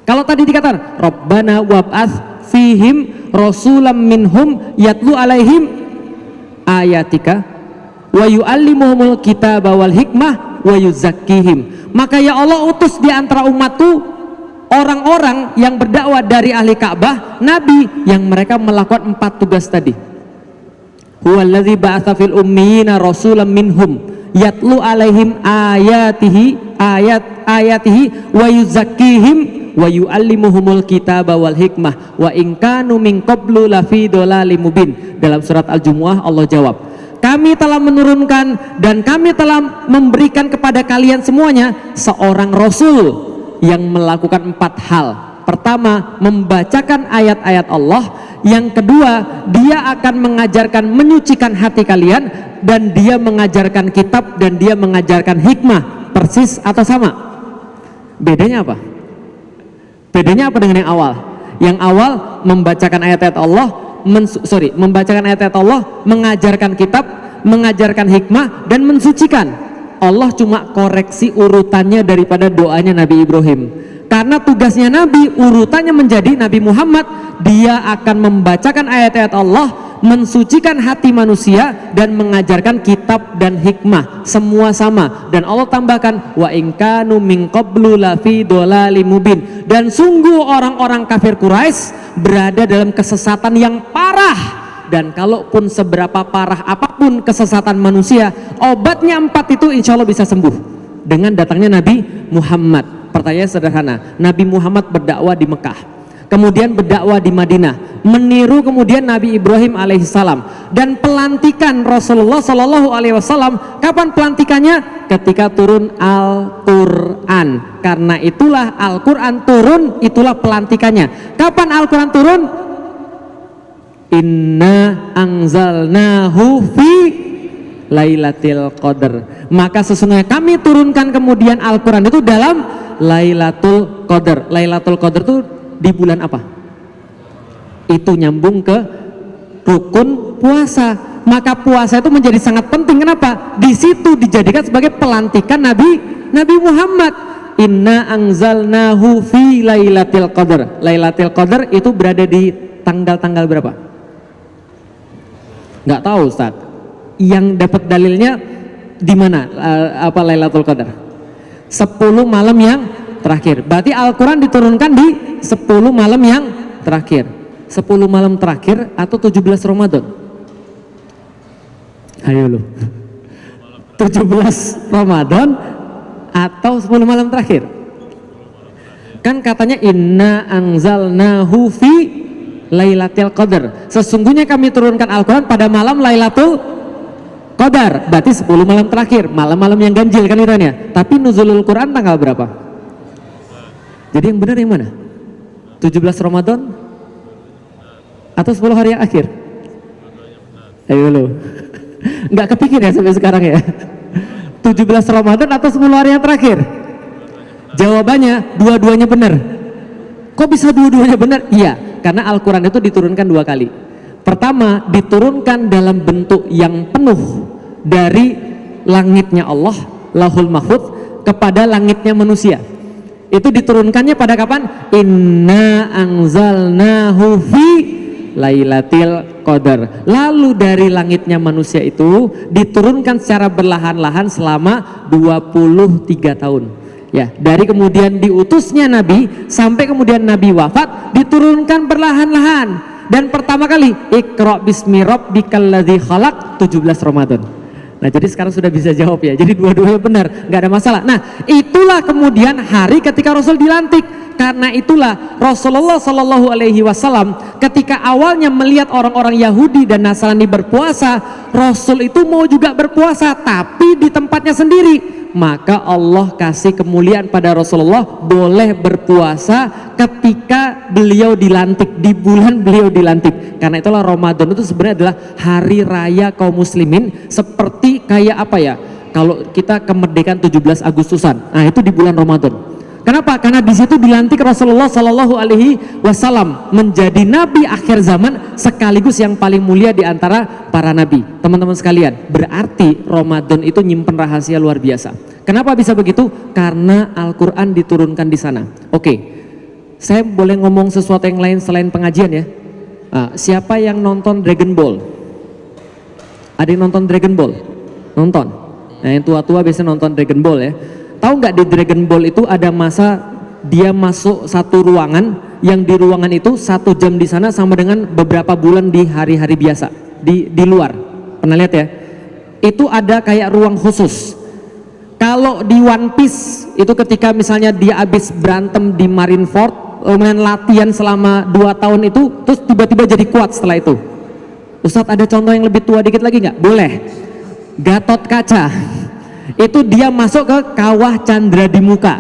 Kalau tadi dikatakan Rabbana wab'ats fihim rasulam minhum yatlu alaihim ayatika wa yu'allimuhumul kitaba wal hikmah wa yuzakkihim. Maka ya Allah utus di antara umatku orang-orang yang berdakwah dari ahli Ka'bah, nabi yang mereka melakukan 4 tugas tadi. Huwallazi ba'atsa fil ummiyina rasulam minhum yatlu alaihim ayatihi wa yuzakkihim wa yu'allimuhumul kitaba wal hikmah wa in kanu min qablu lafi dhalalim mubin. Dalam surat Al-Jumu'ah Allah jawab, kami telah menurunkan dan kami telah memberikan kepada kalian semuanya seorang rasul yang melakukan 4 hal. Pertama, membacakan ayat-ayat Allah. Yang kedua, dia akan mengajarkan, menyucikan hati kalian, dan dia mengajarkan kitab dan dia mengajarkan hikmah. Persis atau sama? Bedanya apa? Bedanya apa dengan yang awal? Yang awal membacakan ayat-ayat Allah, membacakan ayat-ayat Allah, mengajarkan kitab, mengajarkan hikmah, dan mensucikan. Allah cuma koreksi urutannya daripada doanya Nabi Ibrahim. Karena tugasnya Nabi, urutannya menjadi Nabi Muhammad, dia akan membacakan ayat-ayat Allah, mensucikan hati manusia, dan mengajarkan kitab dan hikmah. Semua sama. Dan Allah tambahkan, wa in kanu min qablu lafi dhalalim mubin. Dan sungguh orang-orang kafir Quraisy berada dalam kesesatan yang parah. Dan kalaupun seberapa parah apapun kesesatan manusia, obatnya 4 itu insya Allah bisa sembuh dengan datangnya Nabi Muhammad. Pertanyaan sederhana, Nabi Muhammad berdakwah di Mekah, kemudian berdakwah di Madinah, meniru kemudian Nabi Ibrahim alaihissalam, dan pelantikan Rasulullah Shallallahu alaihi wasallam. Kapan pelantikannya? Ketika turun Al-Quran. Karena itulah Al-Quran turun, itulah pelantikannya. Kapan Al-Quran turun? Inna anzalnahu fi Lailatul Qadar. Maka sesungguhnya kami turunkan kemudian Al-Quran itu dalam Lailatul Qadar. Lailatul Qadar itu di bulan apa? Itu nyambung ke rukun puasa. Maka puasa itu menjadi sangat penting. Kenapa? Di situ dijadikan sebagai pelantikan Nabi Muhammad. Inna anzalnahu fi Lailatul Qadar. Lailatul Qadar itu berada di tanggal-tanggal berapa? Nggak tahu Ustaz. Yang dapat dalilnya di mana apa Lailatul Qadar? 10 malam yang terakhir. Berarti Al-Quran diturunkan di 10 malam yang terakhir. 10 malam terakhir atau 17 Ramadan? Ayo lu. 17 Ramadan atau 10 malam terakhir? Kan katanya inna anzalnahu fi Lailatul Qadar. Sesungguhnya kami turunkan Al-Quran pada malam Lailatul Qadar. Berarti 10 malam terakhir, malam-malam yang ganjil kan iranya. Tapi nuzulul Quran tanggal berapa? Jadi yang benar yang mana? 17 Ramadan atau 10 hari yang akhir? Ayo lo. Nggak kepikir ya sampai sekarang ya. 17 Ramadan atau 10 hari yang terakhir? Jawabannya dua-duanya benar. Kok bisa dua-duanya benar? Iya. Karena Al-Quran itu diturunkan 2 kali. Pertama, diturunkan dalam bentuk yang penuh dari langitnya Allah, Lauhul Mahfuz, kepada langitnya manusia. Itu diturunkannya pada kapan? Inna anzalnahu fi Lailatul Qadar. Lalu dari langitnya manusia itu diturunkan secara berlahan-lahan selama 23 tahun. Ya, dari kemudian diutusnya Nabi sampai kemudian Nabi wafat diturunkan perlahan-lahan. Dan pertama kali Iqra bismi rabbikal ladzi khalaq 17 Ramadan. Nah, jadi sekarang sudah bisa jawab ya. Jadi dua-duanya benar, nggak ada masalah. Nah, itulah kemudian hari ketika Rasul dilantik. Karena itulah Rasulullah Shallallahu alaihi wasallam ketika awalnya melihat orang-orang Yahudi dan Nasrani berpuasa, Rasul itu mau juga berpuasa tapi di tempatnya sendiri. Maka Allah kasih kemuliaan pada Rasulullah boleh berpuasa ketika beliau dilantik, di bulan beliau dilantik. Karena itulah Ramadan itu sebenarnya adalah hari raya kaum muslimin, seperti kayak apa ya, kalau kita kemerdekaan 17 Agustusan, nah itu di bulan Ramadan. Kenapa? Karena di situ dilantik Rasulullah Shallallahu alaihi wasallam menjadi nabi akhir zaman sekaligus yang paling mulia di antara para nabi. Teman-teman sekalian, berarti Ramadan itu nyimpen rahasia luar biasa. Kenapa bisa begitu? Karena Al-Quran diturunkan di sana. Oke, saya boleh ngomong sesuatu yang lain selain pengajian ya. Siapa yang nonton Dragon Ball? Ada yang nonton Dragon Ball? Nonton. Nah, yang tua-tua biasanya nonton Dragon Ball ya. Tahu nggak di Dragon Ball itu ada masa dia masuk satu ruangan, yang di ruangan itu 1 jam di sana sama dengan beberapa bulan di hari-hari biasa di luar. Pernah lihat ya? Itu ada kayak ruang khusus. Kalau di One Piece itu ketika misalnya dia habis berantem di Marineford, kemudian latihan selama 2 tahun itu, terus tiba-tiba jadi kuat setelah itu. Ustadz, ada contoh yang lebih tua dikit lagi nggak? Boleh. Gatot Kaca itu dia masuk ke kawah Candra di Muka,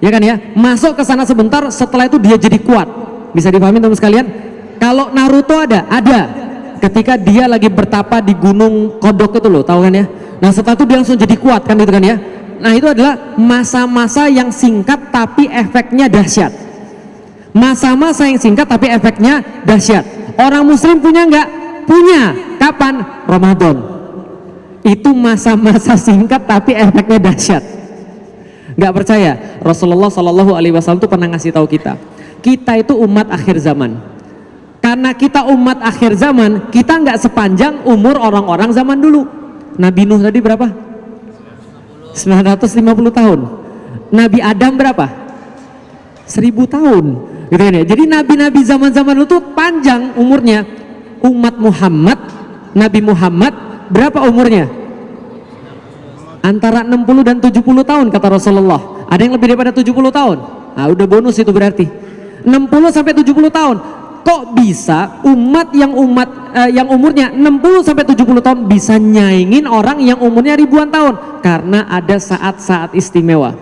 ya kan ya, masuk ke sana sebentar, setelah itu dia jadi kuat. Bisa dipahami teman sekalian? Kalau Naruto ada ketika dia lagi bertapa di Gunung Kodok itu loh, tahu kan ya? Nah setelah itu dia langsung jadi kuat kan, itu kan ya. Nah itu adalah masa-masa yang singkat tapi efeknya dahsyat. Masa-masa yang singkat tapi efeknya dahsyat. Orang muslim punya nggak? Punya. Kapan? Ramadan. Itu masa-masa singkat tapi efeknya dahsyat. Nggak percaya? Rasulullah Shallallahu Alaihi Wasallam itu pernah ngasih tahu kita itu umat akhir zaman. Karena kita umat akhir zaman, kita nggak sepanjang umur orang-orang zaman dulu. Nabi Nuh tadi berapa? 950 tahun. Nabi Adam berapa? 1000 tahun. Gitu kan ya? Jadi nabi-nabi zaman-zaman dulu tuh panjang umurnya. Umat Muhammad, Nabi Muhammad berapa umurnya? Antara 60 dan 70 tahun kata Rasulullah. Ada yang lebih daripada 70 tahun. Nah, udah bonus itu berarti. 60 sampai 70 tahun. Kok bisa umat yang umurnya 60 sampai 70 tahun bisa nyaingin orang yang umurnya ribuan tahun? Karena ada saat-saat istimewa.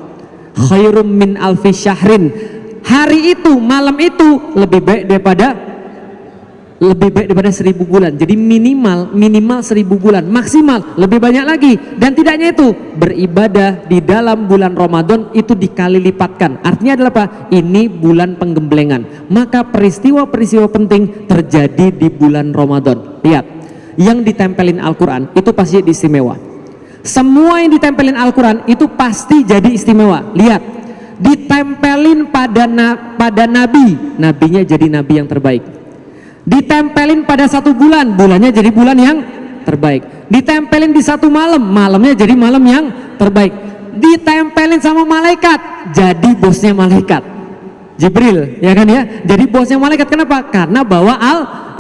Khairum min alfi syahrin. Hari itu, malam itu lebih baik daripada 1000 bulan. Jadi minimal 1000 bulan, maksimal lebih banyak lagi. Dan tidaknya itu, beribadah di dalam bulan Ramadan itu dikali lipatkan. Artinya adalah apa? Ini bulan penggemblengan. Maka peristiwa-peristiwa penting terjadi di bulan Ramadan. Lihat, yang ditempelin Al-Quran itu pasti istimewa. Semua yang ditempelin Al-Quran itu pasti jadi istimewa. Lihat, ditempelin pada nabi, nabinya jadi nabi yang terbaik. Ditempelin pada 1 bulan, bulannya jadi bulan yang terbaik. Ditempelin di 1 malam, malamnya jadi malam yang terbaik. Ditempelin sama malaikat, jadi bosnya malaikat, Jibril, ya kan ya, jadi bosnya malaikat. Kenapa? Karena bawa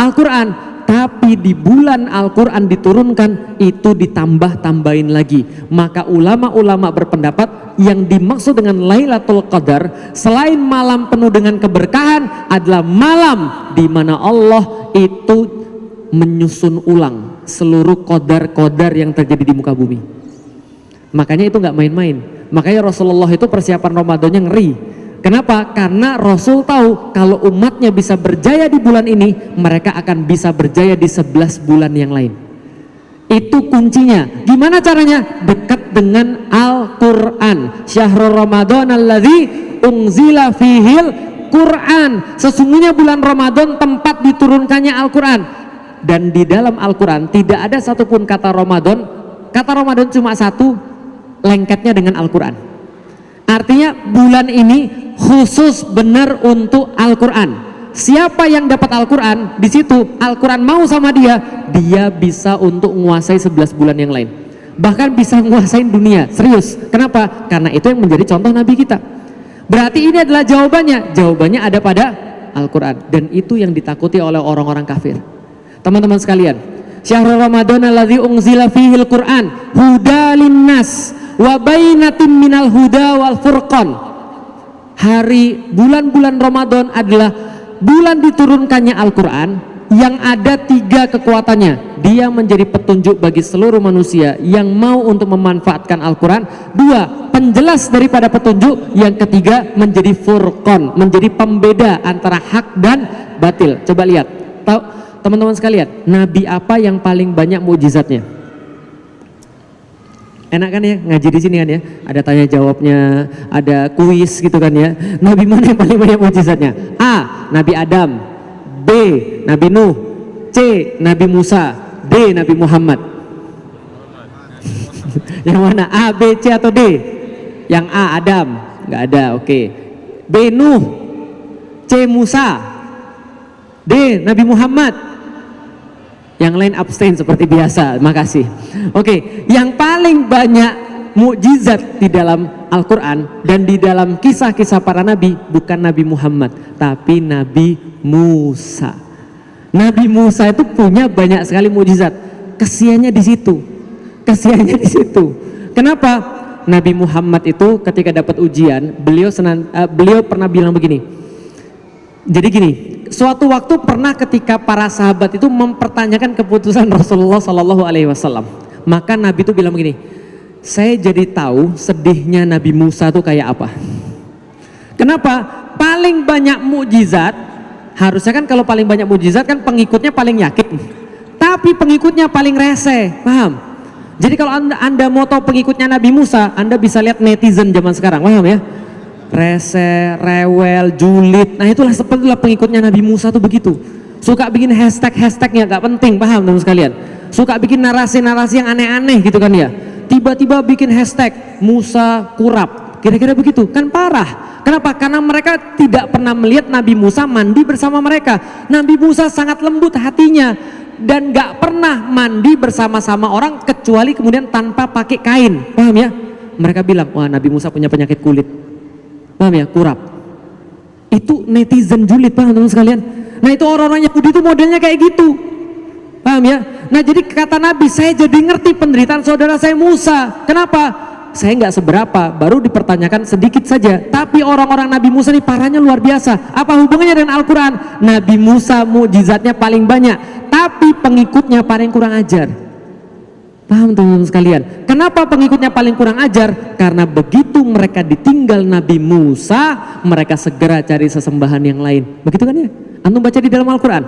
Al-Quran. Tapi di bulan Al-Quran diturunkan itu ditambah-tambahin lagi. Maka ulama-ulama berpendapat yang dimaksud dengan Lailatul Qadar selain malam penuh dengan keberkahan adalah malam di mana Allah itu menyusun ulang seluruh qadar-qadar yang terjadi di muka bumi. Makanya itu nggak main-main. Makanya Rasulullah itu persiapan Ramadannya ngeri. Kenapa? Karena Rasul tahu kalau umatnya bisa berjaya di bulan ini, mereka akan bisa berjaya di 11 bulan yang lain. Itu kuncinya. Gimana caranya? Dekat dengan Al-Quran. Syahrul Ramadan alladzi unzila fihil Quran. Sesungguhnya bulan Ramadan tempat diturunkannya Al-Quran. Dan di dalam Al-Quran tidak ada satupun kata Ramadan. Kata Ramadan cuma satu, lengketnya dengan Al-Quran. Artinya bulan ini khusus benar untuk Al-Quran. Siapa yang dapat Al-Quran, di situ Al-Quran mau sama dia, dia bisa untuk menguasai 11 bulan yang lain. Bahkan bisa menguasai dunia, serius. Kenapa? Karena itu yang menjadi contoh Nabi kita. Berarti ini adalah jawabannya. Jawabannya ada pada Al-Quran. Dan itu yang ditakuti oleh orang-orang kafir. Teman-teman sekalian, Syahrul Ramadan alladzi unzila fihil Quran huda linnas wa bainatin minal huda wal furqan. Hari bulan-bulan Ramadan adalah bulan diturunkannya Al-Quran yang ada 3 kekuatannya. Dia menjadi petunjuk bagi seluruh manusia yang mau untuk memanfaatkan Al-Quran. 2, penjelas daripada petunjuk. Yang ketiga, menjadi furqan, menjadi pembeda antara hak dan batil. Coba lihat, tahu teman-teman sekalian, Nabi apa yang paling banyak mukjizatnya? Enak kan ya ngaji di sini kan ya, ada tanya jawabnya, ada kuis gitu kan ya. Nabi mana yang paling banyak mukjizatnya? A, Nabi Adam. B, Nabi Nuh. C, Nabi Musa. D, Nabi Muhammad. Yang mana? A, B, C atau D? Yang A, Adam. Nggak ada, oke. B, Nuh. C, Musa. D, Nabi Muhammad. Yang lain abstain seperti biasa, makasih. Oke, yang paling banyak mukjizat di dalam Al-Quran dan di dalam kisah-kisah para nabi bukan Nabi Muhammad, tapi Nabi Musa. Nabi Musa itu punya banyak sekali mukjizat. Kesiannya di situ. Kesiannya di situ. Kenapa? Nabi Muhammad itu ketika dapat ujian, beliau pernah bilang begini. Jadi gini, suatu waktu pernah ketika para sahabat itu mempertanyakan keputusan Rasulullah Shallallahu Alaihi Wasallam, maka Nabi itu bilang begini, saya jadi tahu sedihnya Nabi Musa itu kayak apa. Kenapa? Paling banyak mukjizat, harusnya kan kalau paling banyak mukjizat kan pengikutnya paling yakin, tapi pengikutnya paling rese, paham? Jadi kalau anda mau tahu pengikutnya Nabi Musa, Anda bisa lihat netizen zaman sekarang, paham ya? Rese, rewel, julid. Nah itulah sepertilah pengikutnya Nabi Musa tuh begitu. Suka bikin hashtagnya gak penting, paham teman sekalian? Suka bikin narasi-narasi yang aneh-aneh gitu kan ya. Tiba-tiba bikin hashtag Musa kurap, kira-kira begitu. Kan parah. Kenapa? Karena mereka tidak pernah melihat Nabi Musa mandi bersama mereka. Nabi Musa sangat lembut hatinya dan gak pernah mandi bersama-sama orang kecuali kemudian tanpa pakai kain, paham ya? Mereka bilang, wah Nabi Musa punya penyakit kulit, paham ya, kurap. Itu netizen julid, paham teman sekalian? Nah itu orang-orang Yahudi itu modelnya kayak gitu, paham ya? Nah jadi kata Nabi, saya jadi ngerti penderitaan saudara saya Musa. Kenapa? Saya nggak seberapa, baru dipertanyakan sedikit saja, tapi orang-orang Nabi Musa ini parahnya luar biasa. Apa hubungannya dengan Al-Quran? Nabi Musa mukjizatnya paling banyak, tapi pengikutnya paling kurang ajar. Paham teman-teman sekalian? Kenapa pengikutnya paling kurang ajar? Karena begitu mereka ditinggal Nabi Musa, mereka segera cari sesembahan yang lain. Begitu kan ya? Antum baca di dalam Al-Quran.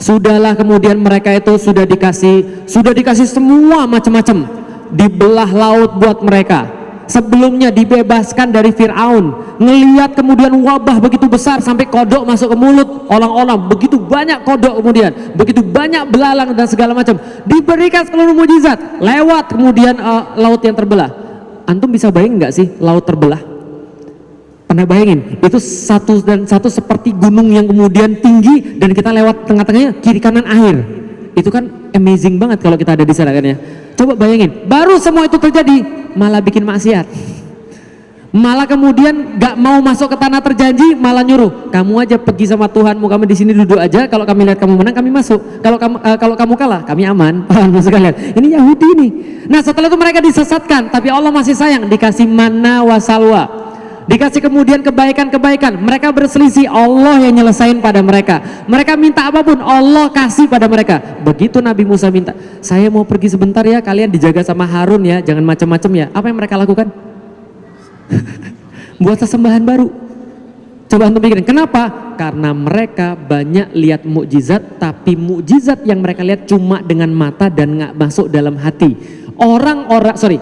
Sudahlah kemudian mereka itu sudah dikasih semua macam-macam. Dibelah laut buat mereka. Sebelumnya dibebaskan dari Fir'aun. Ngelihat kemudian wabah begitu besar sampai kodok masuk ke mulut orang-orang. Begitu banyak kodok kemudian. Begitu banyak belalang dan segala macam. Diberikan seluruh mujizat. Lewat kemudian laut yang terbelah. Antum bisa bayangin nggak sih laut terbelah? Pernah bayangin? Itu satu seperti gunung yang kemudian tinggi dan kita lewat tengah-tengahnya kiri kanan air. Itu kan amazing banget kalau kita ada di sana kan ya. Coba bayangin, baru semua itu terjadi malah bikin maksiat. Malah kemudian gak mau masuk ke tanah terjanji, malah nyuruh kamu aja pergi sama Tuhanmu, kamu di sini duduk aja. Kalau kami lihat kamu menang, kami masuk. Kalau kamu kalah, kami aman. Paham sekalian? Ini Yahudi nih. Nah setelah itu mereka disesatkan, tapi Allah masih sayang, dikasih manna wa salwa. Dikasih kemudian kebaikan-kebaikan. Mereka berselisih, Allah yang nyelesain pada mereka. Mereka minta apapun, Allah kasih pada mereka. Begitu Nabi Musa minta, saya mau pergi sebentar ya, kalian dijaga sama Harun ya, jangan macam-macam ya. Apa yang mereka lakukan? Buat sesembahan baru. Coba antum pikirin, kenapa? Karena mereka banyak lihat mukjizat, tapi mukjizat yang mereka lihat cuma dengan mata dan nggak masuk dalam hati.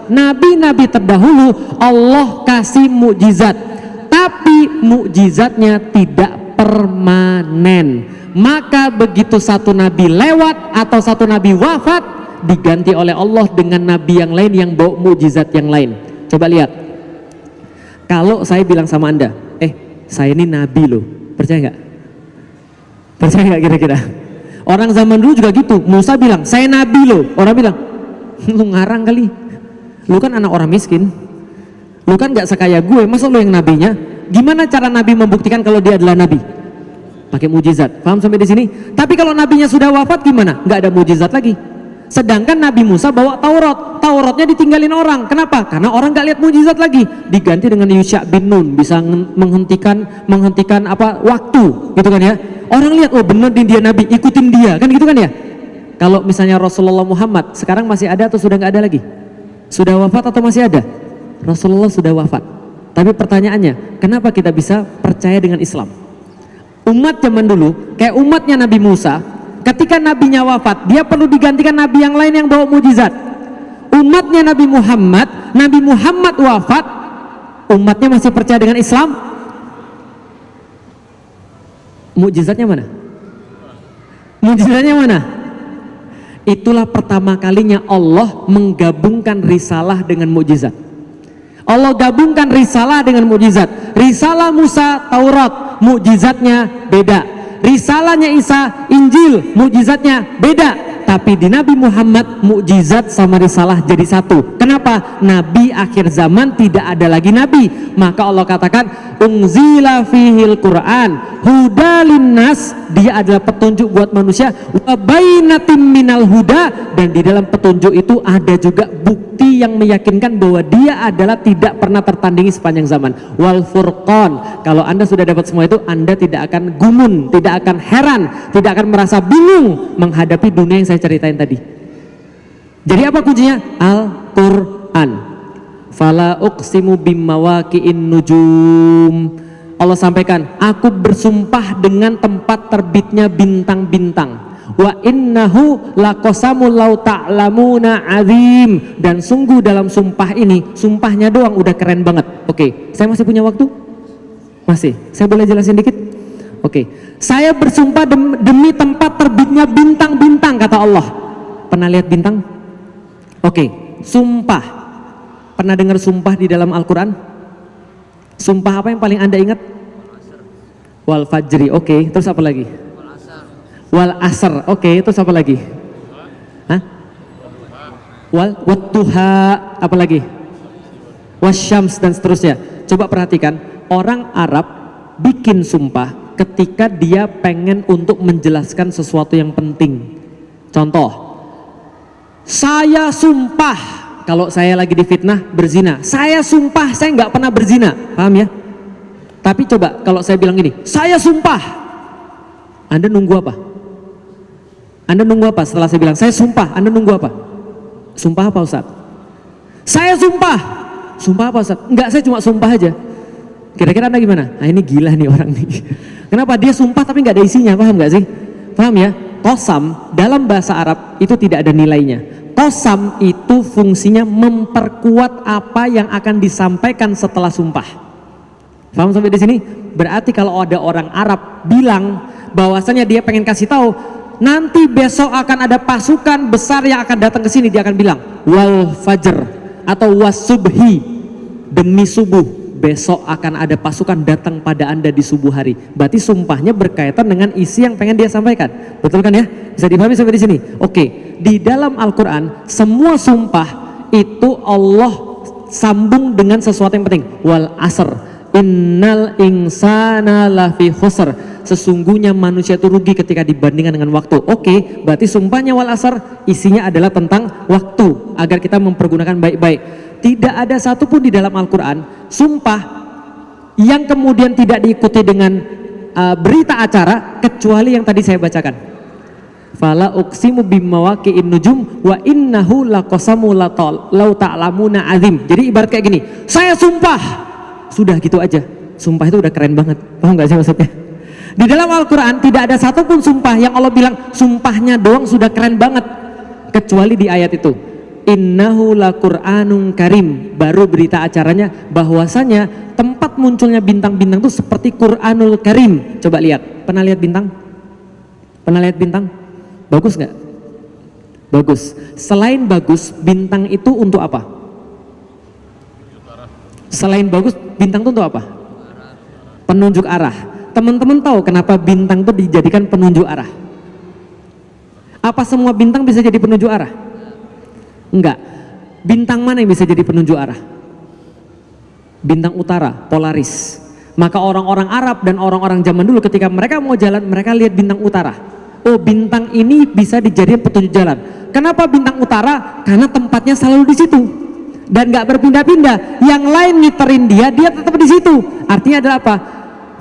Nabi-nabi terdahulu Allah kasih mukjizat, tapi mukjizatnya tidak permanen. Maka begitu satu nabi lewat atau satu nabi wafat, diganti oleh Allah dengan nabi yang lain yang bawa mukjizat yang lain. Coba lihat, kalau saya bilang sama Anda, saya ini nabi loh, percaya nggak? Percaya nggak kira-kira? Orang zaman dulu juga gitu. Musa bilang, saya nabi loh. Orang bilang, lu ngarang kali, lu kan anak orang miskin, lu kan gak sekaya gue, masa lu yang nabinya? Gimana cara Nabi membuktikan kalau dia adalah nabi? Pakai mujizat. Paham sampai di sini? Tapi kalau nabinya sudah wafat gimana? Gak ada mujizat lagi. Sedangkan Nabi Musa bawa Tauratnya ditinggalin orang. Kenapa? Karena orang gak lihat mujizat lagi. Diganti dengan Yusha bin Nun, bisa menghentikan waktu, gitu kan ya? Orang lihat, oh bener dia nabi, ikutin dia, kan gitu kan ya? Kalau misalnya Rasulullah Muhammad sekarang masih ada atau sudah nggak ada lagi? Sudah wafat atau masih ada? Rasulullah sudah wafat. Tapi pertanyaannya, kenapa kita bisa percaya dengan Islam? Umat zaman dulu, kayak umatnya Nabi Musa, ketika nabinya wafat, dia perlu digantikan nabi yang lain yang bawa mujizat. Umatnya Nabi Muhammad wafat, umatnya masih percaya dengan Islam. Mujizatnya mana? Mujizatnya mana? Itulah pertama kalinya Allah menggabungkan risalah dengan mukjizat. Allah gabungkan risalah dengan mukjizat. Risalah Musa Taurat, mukjizatnya beda. Risalahnya Isa Injil, mukjizatnya beda. Tapi di Nabi Muhammad mukjizat sama risalah jadi satu. Kenapa? Nabi akhir zaman tidak ada lagi nabi. Maka Allah katakan, unzila fihil Quran hudalin nas, dia adalah petunjuk buat manusia, wa bainatim minal huda, dan di dalam petunjuk itu ada juga bukti yang meyakinkan bahwa dia adalah tidak pernah tertandingi sepanjang zaman, wal furqan. Kalau Anda sudah dapat semua itu, Anda tidak akan gumun, tidak akan heran, tidak akan merasa bingung menghadapi dunia yang saya ceritain tadi. Jadi apa kuncinya? Al-Quran. Fala uqsimu bimawaqi'in nujum. Allah sampaikan, aku bersumpah dengan tempat terbitnya bintang-bintang. Wa innahu laqasamul law ta'lamuna azim. Dan sungguh dalam sumpah ini, sumpahnya doang udah keren banget. Oke, saya masih punya waktu? Masih. Saya boleh jelasin dikit? Oke. Saya bersumpah demi tempat terbitnya bintang-bintang, kata Allah. Pernah lihat bintang? Oke, sumpah. Pernah dengar sumpah di dalam Al-Quran? Sumpah apa yang paling Anda ingat? Wal fajri, oke. Terus apa lagi? Wal asr, oke. Terus apa lagi? Hah? Wattuha, apa lagi? Wasyams, dan seterusnya. Coba perhatikan, orang Arab bikin sumpah ketika dia pengen untuk menjelaskan sesuatu yang penting. Contoh, saya sumpah kalau saya lagi difitnah berzina, saya sumpah saya nggak pernah berzina, paham ya? Tapi coba kalau saya bilang gini, saya sumpah, Anda nunggu apa? Anda nunggu apa setelah saya bilang saya sumpah? Anda nunggu apa? Sumpah apa Ustaz? Saya sumpah. Sumpah apa Ustaz? Enggak, saya cuma sumpah aja. Kira-kira Anda gimana? Nah ini gila nih orang nih. Kenapa dia sumpah tapi nggak ada isinya, paham nggak sih? Paham ya? Qasam dalam bahasa Arab itu tidak ada nilainya. Qasam itu fungsinya memperkuat apa yang akan disampaikan setelah sumpah. Paham sampai di sini? Berarti kalau ada orang Arab bilang bahwasanya dia pengen kasih tahu nanti besok akan ada pasukan besar yang akan datang ke sini, dia akan bilang wal fajr atau wasubhi, demi subuh besok akan ada pasukan datang pada Anda di subuh hari. Berarti sumpahnya berkaitan dengan isi yang pengen dia sampaikan. Betul kan ya? Bisa dipahami sampai di sini? Oke. Di dalam Al-Quran semua sumpah itu Allah sambung dengan sesuatu yang penting. Wal asr innal insana lafi khusr, sesungguhnya manusia itu rugi ketika dibandingkan dengan waktu. Oke, berarti sumpahnya wal asr isinya adalah tentang waktu agar kita mempergunakan baik-baik. Tidak ada satupun di dalam Al-Quran sumpah yang kemudian tidak diikuti dengan berita acara kecuali yang tadi saya bacakan. Fala uqsimu bimawaqi'in nujum wa innahu laqasamu law ta'lamuna azim. Jadi ibarat kayak gini, saya sumpah, sudah gitu aja. Sumpah itu udah keren banget, paham gak sih maksudnya? Di dalam Al-Quran tidak ada satupun sumpah yang Allah bilang sumpahnya doang sudah keren banget kecuali di ayat itu. Innahu laqur'anun karim, baru berita acaranya bahwasanya tempat munculnya bintang-bintang itu seperti Qur'anul Karim. Coba lihat, pernah lihat bintang? Pernah lihat bintang? Bagus nggak? Bagus. Selain bagus, bintang itu untuk apa? Selain bagus, bintang itu untuk apa? Penunjuk arah. Teman-teman tahu kenapa bintang itu dijadikan penunjuk arah? Apa semua bintang bisa jadi penunjuk arah? Enggak. Bintang mana yang bisa jadi penunjuk arah? Bintang utara, Polaris. Maka orang-orang Arab dan orang-orang zaman dulu ketika mereka mau jalan, mereka lihat bintang utara. Oh, bintang ini bisa dijadikan petunjuk jalan. Kenapa bintang utara? Karena tempatnya selalu di situ dan nggak berpindah-pindah. Yang lain ngiterin dia, dia tetap di situ. Artinya adalah apa?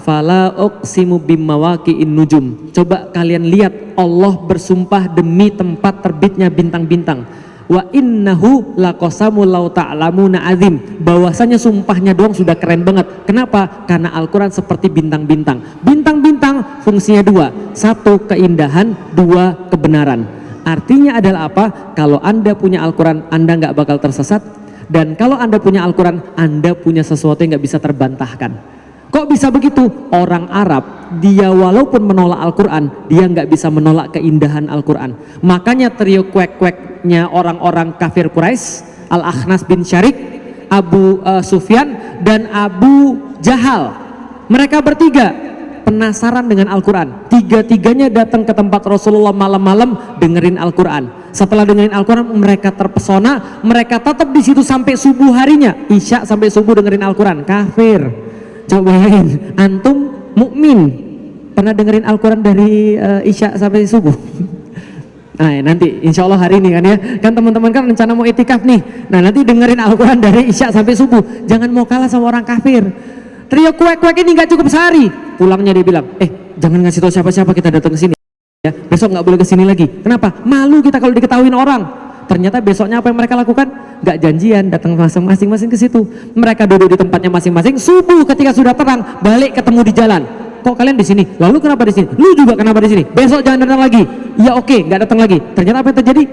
Fala uqsimu bimawaqi'in nujum. Coba kalian lihat, Allah bersumpah demi tempat terbitnya bintang-bintang. Wa innahu laqasamul law ta'lamuna azim, bahwasanya sumpahnya doang sudah keren banget. Kenapa? Karena Al-Quran seperti bintang-bintang. Bintang-bintang fungsinya dua, satu keindahan, dua kebenaran. Artinya adalah apa? Kalau Anda punya Al-Quran, Anda nggak bakal tersesat, dan kalau Anda punya Al-Quran, Anda punya sesuatu yang nggak bisa terbantahkan. Kok bisa begitu? Orang Arab, dia walaupun menolak Al-Quran, dia nggak bisa menolak keindahan Al-Quran. Makanya trio kuek-kueknya orang-orang kafir Quraisy, Al-Akhnas bin Syarik, Abu Sufyan, dan Abu Jahal, mereka bertiga penasaran dengan Al-Quran. Tiga-tiganya datang ke tempat Rasulullah malam-malam dengerin Al-Quran. Setelah dengerin Al-Quran, mereka terpesona, mereka tetap di situ sampai subuh harinya, Isya sampai subuh dengerin Al-Quran. Kafir. Coba bayangin, antum mukmin pernah dengerin Al-Quran dari Isya sampai subuh? Nah nanti insya Allah hari ini kan ya, kan teman-teman kan rencana mau itikaf nih. Nah nanti dengerin Al-Quran dari Isya sampai subuh. Jangan mau kalah sama orang kafir. Trio kuek-kuek ini nggak cukup sehari. Pulangnya dia bilang, jangan ngasih tahu siapa-siapa kita datang ke sini ya. Besok nggak boleh ke sini lagi. Kenapa? Malu kita kalau diketahuin orang. Ternyata besoknya apa yang mereka lakukan? Nggak janjian, datang masing-masing ke situ. Mereka duduk di tempatnya masing-masing. Subuh ketika sudah terang, balik ketemu di jalan. Kok kalian di sini? Lalu kenapa di sini? Lu juga kenapa di sini? Besok jangan datang lagi. Ya oke, nggak datang lagi. Ternyata apa yang terjadi?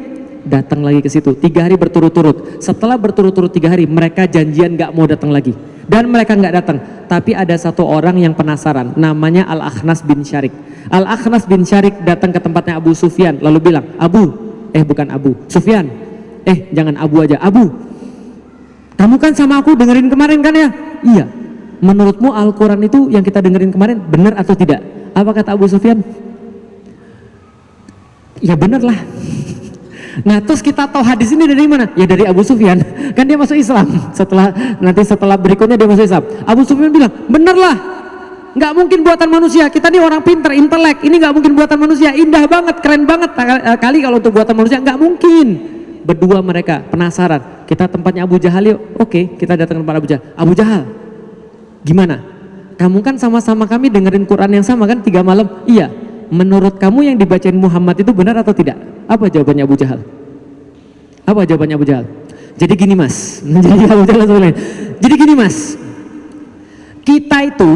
Datang lagi ke situ. 3 hari berturut-turut. Setelah berturut-turut 3 hari, mereka janjian nggak mau datang lagi. Dan mereka nggak datang. Tapi ada satu orang yang penasaran. Namanya Al-Akhnas bin Syarik. Al-Akhnas bin Syarik datang ke tempatnya Abu Sufyan. Lalu bilang, bukan Abu Sufyan. Jangan Abu aja. Abu, kamu kan sama aku dengerin kemarin kan ya? Iya. Menurutmu Al-Quran itu yang kita dengerin kemarin benar atau tidak? Apa kata Abu Sufyan? Ya benar lah. Nah terus kita tahu hadis ini dari mana? Ya dari Abu Sufyan. Kan dia masuk Islam. Setelah berikutnya dia masuk Islam. Abu Sufyan bilang, benar lah. Nggak mungkin buatan manusia. Kita nih orang pinter, intelek. Ini nggak mungkin buatan manusia. Indah banget, keren banget. Kali kalau untuk buatan manusia nggak mungkin. Berdua mereka penasaran. Kita tempatnya Abu Jahal yuk. Oke, kita datang ke tempat Abu Jahal. Abu Jahal, gimana? Kamu kan sama-sama kami dengerin Quran yang sama kan 3 malam? Iya. Menurut kamu yang dibacain Muhammad itu benar atau tidak? Apa jawabannya Abu Jahal? Apa jawabannya Abu Jahal? Jadi gini mas. Jadi gini mas. Kita itu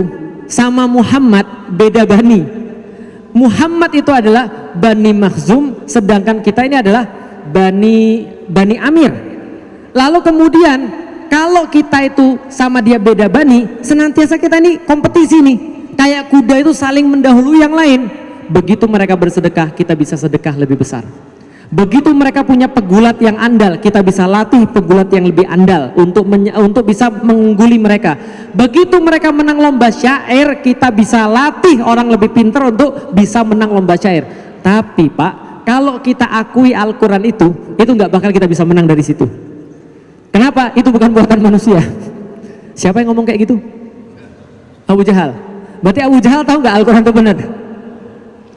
sama Muhammad beda bani. Muhammad itu adalah Bani Makhzum, sedangkan kita ini adalah Bani Amir. Lalu kemudian kalau kita itu sama dia beda bani, senantiasa kita ini kompetisi nih. Kayak kuda itu saling mendahului yang lain. Begitu mereka bersedekah, kita bisa sedekah lebih besar. Begitu mereka punya pegulat yang andal, kita bisa latih pegulat yang lebih andal untuk bisa mengungguli mereka. Begitu mereka menang lomba syair, kita bisa latih orang lebih pintar untuk bisa menang lomba syair. Tapi Pak, kalau kita akui Al-Quran itu nggak bakal kita bisa menang dari situ. Kenapa? Itu bukan buatan manusia. Siapa yang ngomong kayak gitu? Abu Jahal. Berarti Abu Jahal tahu nggak Al-Quran itu benar?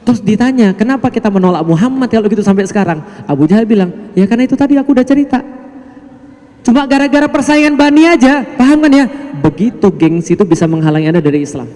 Terus ditanya, kenapa kita menolak Muhammad kalau gitu sampai sekarang? Abu Jahal bilang, ya karena itu tadi aku udah cerita. Cuma gara-gara persaingan bani aja, paham kan ya? Begitu gengsi itu bisa menghalangi Anda dari Islam.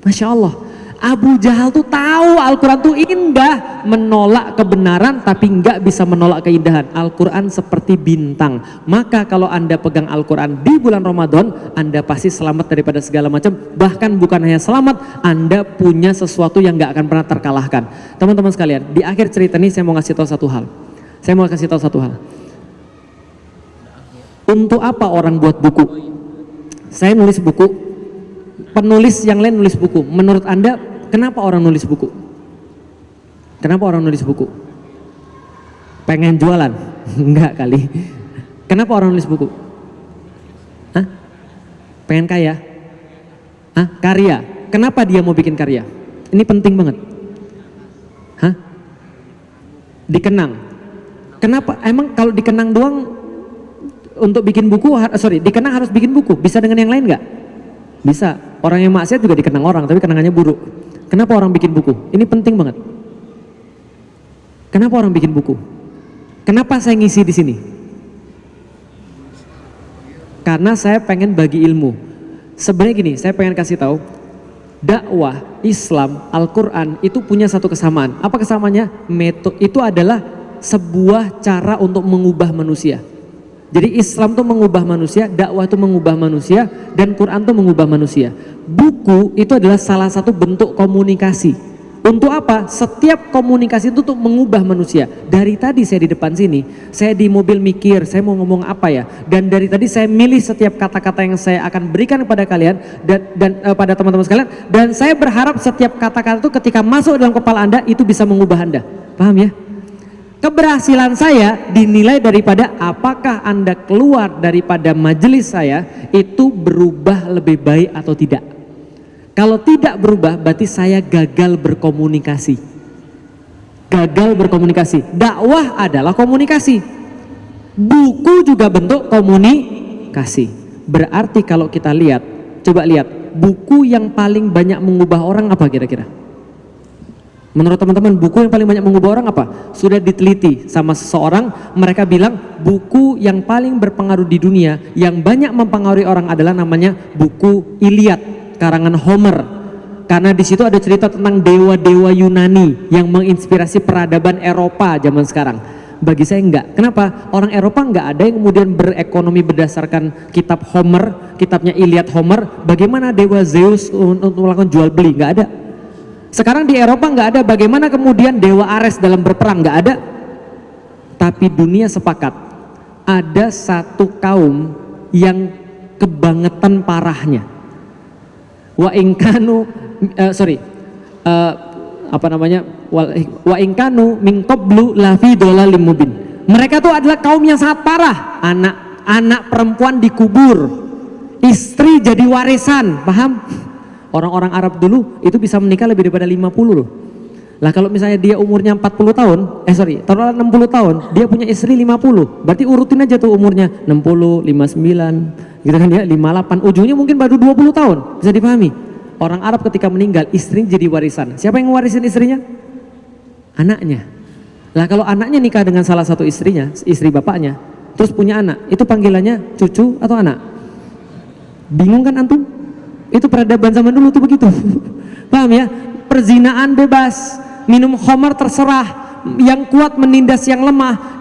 Masya Allah. Abu Jahal tuh tahu Al-Quran tuh indah, menolak kebenaran tapi nggak bisa menolak keindahan. Al-Quran seperti bintang. Maka kalau Anda pegang Al-Quran di bulan Ramadan, Anda pasti selamat daripada segala macam. Bahkan bukan hanya selamat, Anda punya sesuatu yang nggak akan pernah terkalahkan. Teman-teman sekalian, di akhir cerita ini saya mau kasih tahu satu hal. Untuk apa orang buat buku? Saya nulis buku, penulis yang lain nulis buku. Menurut Anda kenapa orang nulis buku? Kenapa orang nulis buku? Pengen jualan? Enggak kali. Kenapa orang nulis buku? Hah? Pengen kaya? Hah? Karya? Kenapa dia mau bikin karya? Ini penting banget. Hah? Dikenang. Kenapa? Emang kalau dikenang doang untuk bikin buku, dikenang harus bikin buku. Bisa dengan yang lain nggak? Bisa. Orang yang maksiat juga dikenang orang, tapi kenangannya buruk. Kenapa orang bikin buku? Ini penting banget. Kenapa orang bikin buku? Kenapa saya ngisi di sini? Karena saya pengen bagi ilmu. Sebenarnya gini, saya pengen kasih tahu, dakwah Islam, Al-Quran itu punya satu kesamaan. Apa kesamaannya? Itu adalah sebuah cara untuk mengubah manusia. Jadi Islam itu mengubah manusia, dakwah itu mengubah manusia, dan Quran itu mengubah manusia. Buku itu adalah salah satu bentuk komunikasi. Untuk apa? Setiap komunikasi itu untuk mengubah manusia. Dari tadi saya di depan sini, saya di mobil mikir, saya mau ngomong apa ya? Dan dari tadi saya milih setiap kata-kata yang saya akan berikan kepada kalian dan pada teman-teman sekalian. Dan saya berharap setiap kata-kata itu ketika masuk dalam kepala Anda itu bisa mengubah Anda. Paham ya? Keberhasilan saya dinilai daripada apakah Anda keluar daripada majelis saya itu berubah lebih baik atau tidak. Kalau tidak berubah berarti saya gagal berkomunikasi. Gagal berkomunikasi. Dakwah adalah komunikasi. Buku juga bentuk komunikasi. Berarti kalau kita lihat, coba lihat buku yang paling banyak mengubah orang apa kira-kira? Menurut teman-teman, buku yang paling banyak mengubah orang apa? Sudah diteliti sama seseorang, mereka bilang buku yang paling berpengaruh di dunia, yang banyak mempengaruhi orang adalah namanya buku Iliad, karangan Homer. Karena di situ ada cerita tentang dewa-dewa Yunani yang menginspirasi peradaban Eropa zaman sekarang. Bagi saya enggak. Kenapa? Orang Eropa enggak ada yang kemudian berekonomi berdasarkan kitab Homer, kitabnya Iliad Homer. Bagaimana dewa Zeus untuk melakukan jual beli? Enggak ada. Sekarang di Eropa nggak ada bagaimana kemudian dewa Ares dalam berperang, nggak ada. Tapi dunia sepakat ada satu kaum yang kebangetan parahnya. Wa ingkanu wa ingkanu min qablu lafi dhalalim mubin. Mereka tuh adalah kaum yang sangat parah. Anak perempuan dikubur, istri jadi warisan, paham? Orang-orang Arab dulu itu bisa menikah lebih daripada 50 loh. Lah kalau misalnya dia umurnya 40 tahun, taruhlah 60 tahun, dia punya istri 50. Berarti urutin aja tuh umurnya 60, 59, gitu kan ya, 58. Ujungnya mungkin baru 20 tahun. Bisa dipahami? Orang Arab ketika meninggal, istrinya jadi warisan. Siapa yang ngewarisin istrinya? Anaknya. Lah kalau anaknya nikah dengan salah satu istrinya, istri bapaknya, terus punya anak, itu panggilannya cucu atau anak? Bingung kan antum? Itu peradaban zaman dulu tuh begitu. Paham ya? Perzinaan bebas, minum khamar terserah, yang kuat menindas yang lemah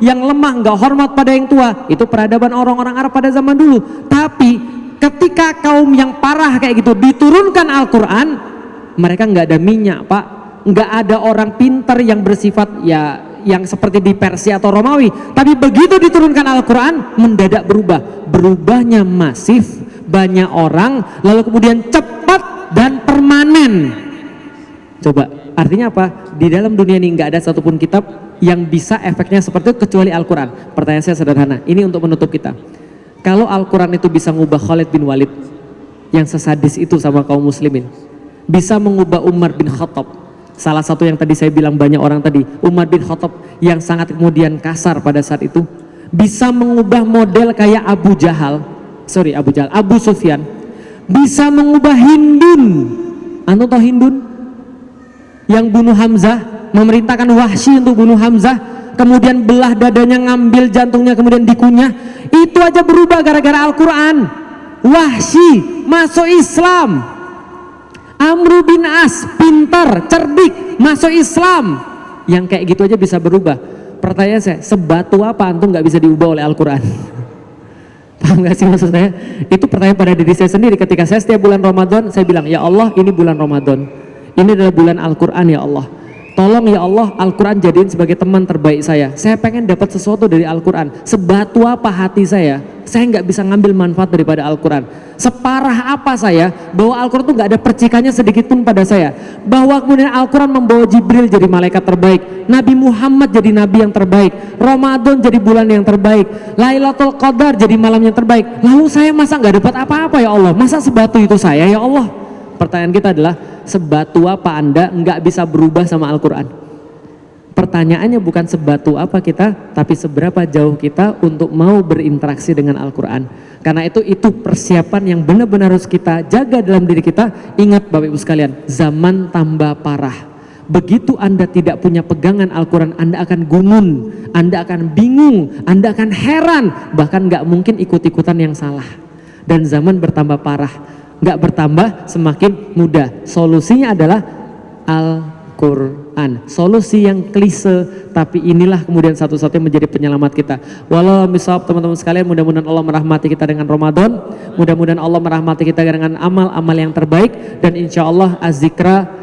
nggak hormat pada yang tua. Itu peradaban orang-orang Arab pada zaman dulu. Tapi ketika kaum yang parah kayak gitu diturunkan Al-Quran, mereka nggak ada minyak pak, nggak ada orang pintar yang bersifat ya yang seperti di Persia atau Romawi. Tapi begitu diturunkan Al-Quran, mendadak berubahnya masif, banyak orang, lalu kemudian cepat dan permanen. Coba, artinya apa? Di dalam dunia ini nggak ada satupun kitab yang bisa efeknya seperti itu kecuali Al-Quran. Pertanyaan saya sederhana, ini untuk menutup kita. Kalau Al-Quran itu bisa mengubah Khalid bin Walid yang sesadis itu sama kaum muslimin, bisa mengubah Umar bin Khattab, salah satu yang tadi saya bilang banyak orang tadi, Umar bin Khattab yang sangat kemudian kasar pada saat itu, bisa mengubah model kayak Abu Sufyan, bisa mengubah Hindun. Antum tahu Hindun? Yang bunuh Hamzah, memerintahkan Wahsy untuk bunuh Hamzah, kemudian belah dadanya, ngambil jantungnya, kemudian dikunyah. Itu aja berubah gara-gara Al-Quran. Wahsy masuk Islam. Amr bin As, pintar, cerdik, masuk Islam. Yang kayak gitu aja bisa berubah. Pertanyaan saya, sebatu apa antum nggak bisa diubah oleh Al-Quran? Paham gak sih maksud saya? Itu pertanyaan pada diri saya sendiri. Ketika saya setiap bulan Ramadan, saya bilang, ya Allah, ini bulan Ramadan, ini adalah bulan Al-Quran ya Allah, tolong ya Allah Al-Quran jadiin sebagai teman terbaik saya pengen dapat sesuatu dari Al-Quran. Sebatu apa hati saya nggak bisa ngambil manfaat daripada Al-Quran. Separah apa saya bahwa Al-Quran tuh nggak ada percikannya sedikit pun pada saya, bahwa kemudian Al-Quran membawa Jibril jadi malaikat terbaik, Nabi Muhammad jadi nabi yang terbaik, Ramadan jadi bulan yang terbaik, Lailatul Qadar jadi malam yang terbaik. Lalu saya masa nggak dapat apa-apa ya Allah? Masa sebatu itu saya ya Allah? Pertanyaan kita adalah, sebatu apa Anda nggak bisa berubah sama Al-Quran? Pertanyaannya bukan sebatu apa kita, tapi seberapa jauh kita untuk mau berinteraksi dengan Al-Quran. Karena itu persiapan yang benar-benar harus kita jaga dalam diri kita. Ingat Bapak Ibu sekalian, zaman tambah parah. Begitu Anda tidak punya pegangan Al-Quran, Anda akan gumun, Anda akan bingung, Anda akan heran, bahkan nggak mungkin ikut-ikutan yang salah. Dan zaman bertambah parah, nggak bertambah, semakin mudah. Solusinya adalah Al-Quran. Solusi yang klise, tapi inilah kemudian satu-satunya menjadi penyelamat kita. Walau misal teman-teman sekalian, mudah-mudahan Allah merahmati kita dengan Ramadan, mudah-mudahan Allah merahmati kita dengan amal-amal yang terbaik, dan insya Allah Az-Zikra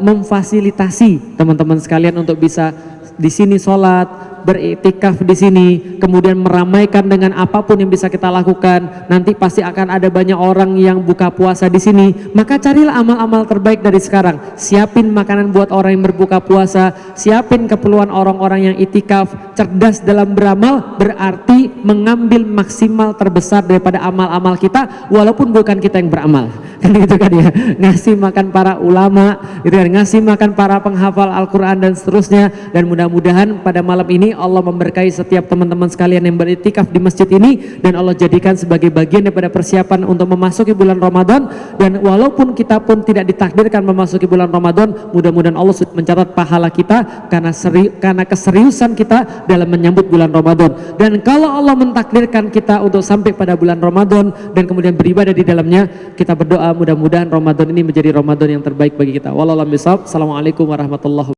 memfasilitasi teman-teman sekalian untuk bisa di sini sholat, beriktikaf di sini, kemudian meramaikan dengan apapun yang bisa kita lakukan. Nanti pasti akan ada banyak orang yang buka puasa di sini. Maka carilah amal-amal terbaik dari sekarang. Siapin makanan buat orang yang berbuka puasa, siapin keperluan orang-orang yang itikaf. Cerdas dalam beramal berarti mengambil maksimal terbesar daripada amal-amal kita, walaupun bukan kita yang beramal. Kan gitu kan ya. Ngasih makan para ulama, gitu kan, ngasih makan para penghafal Al-Quran dan seterusnya. Dan mudah mudah-mudahan pada malam ini Allah memberkahi setiap teman-teman sekalian yang beriktikaf di masjid ini, dan Allah jadikan sebagai bagian daripada persiapan untuk memasuki bulan Ramadan. Dan walaupun kita pun tidak ditakdirkan memasuki bulan Ramadan, mudah-mudahan Allah sudah mencatat pahala kita karena keseriusan kita dalam menyambut bulan Ramadan. Dan kalau Allah mentakdirkan kita untuk sampai pada bulan Ramadan dan kemudian beribadah di dalamnya, kita berdoa mudah-mudahan Ramadan ini menjadi Ramadan yang terbaik bagi kita. Wallahu a'lam bishawab. Assalamualaikum warahmatullahi wabarakatuh.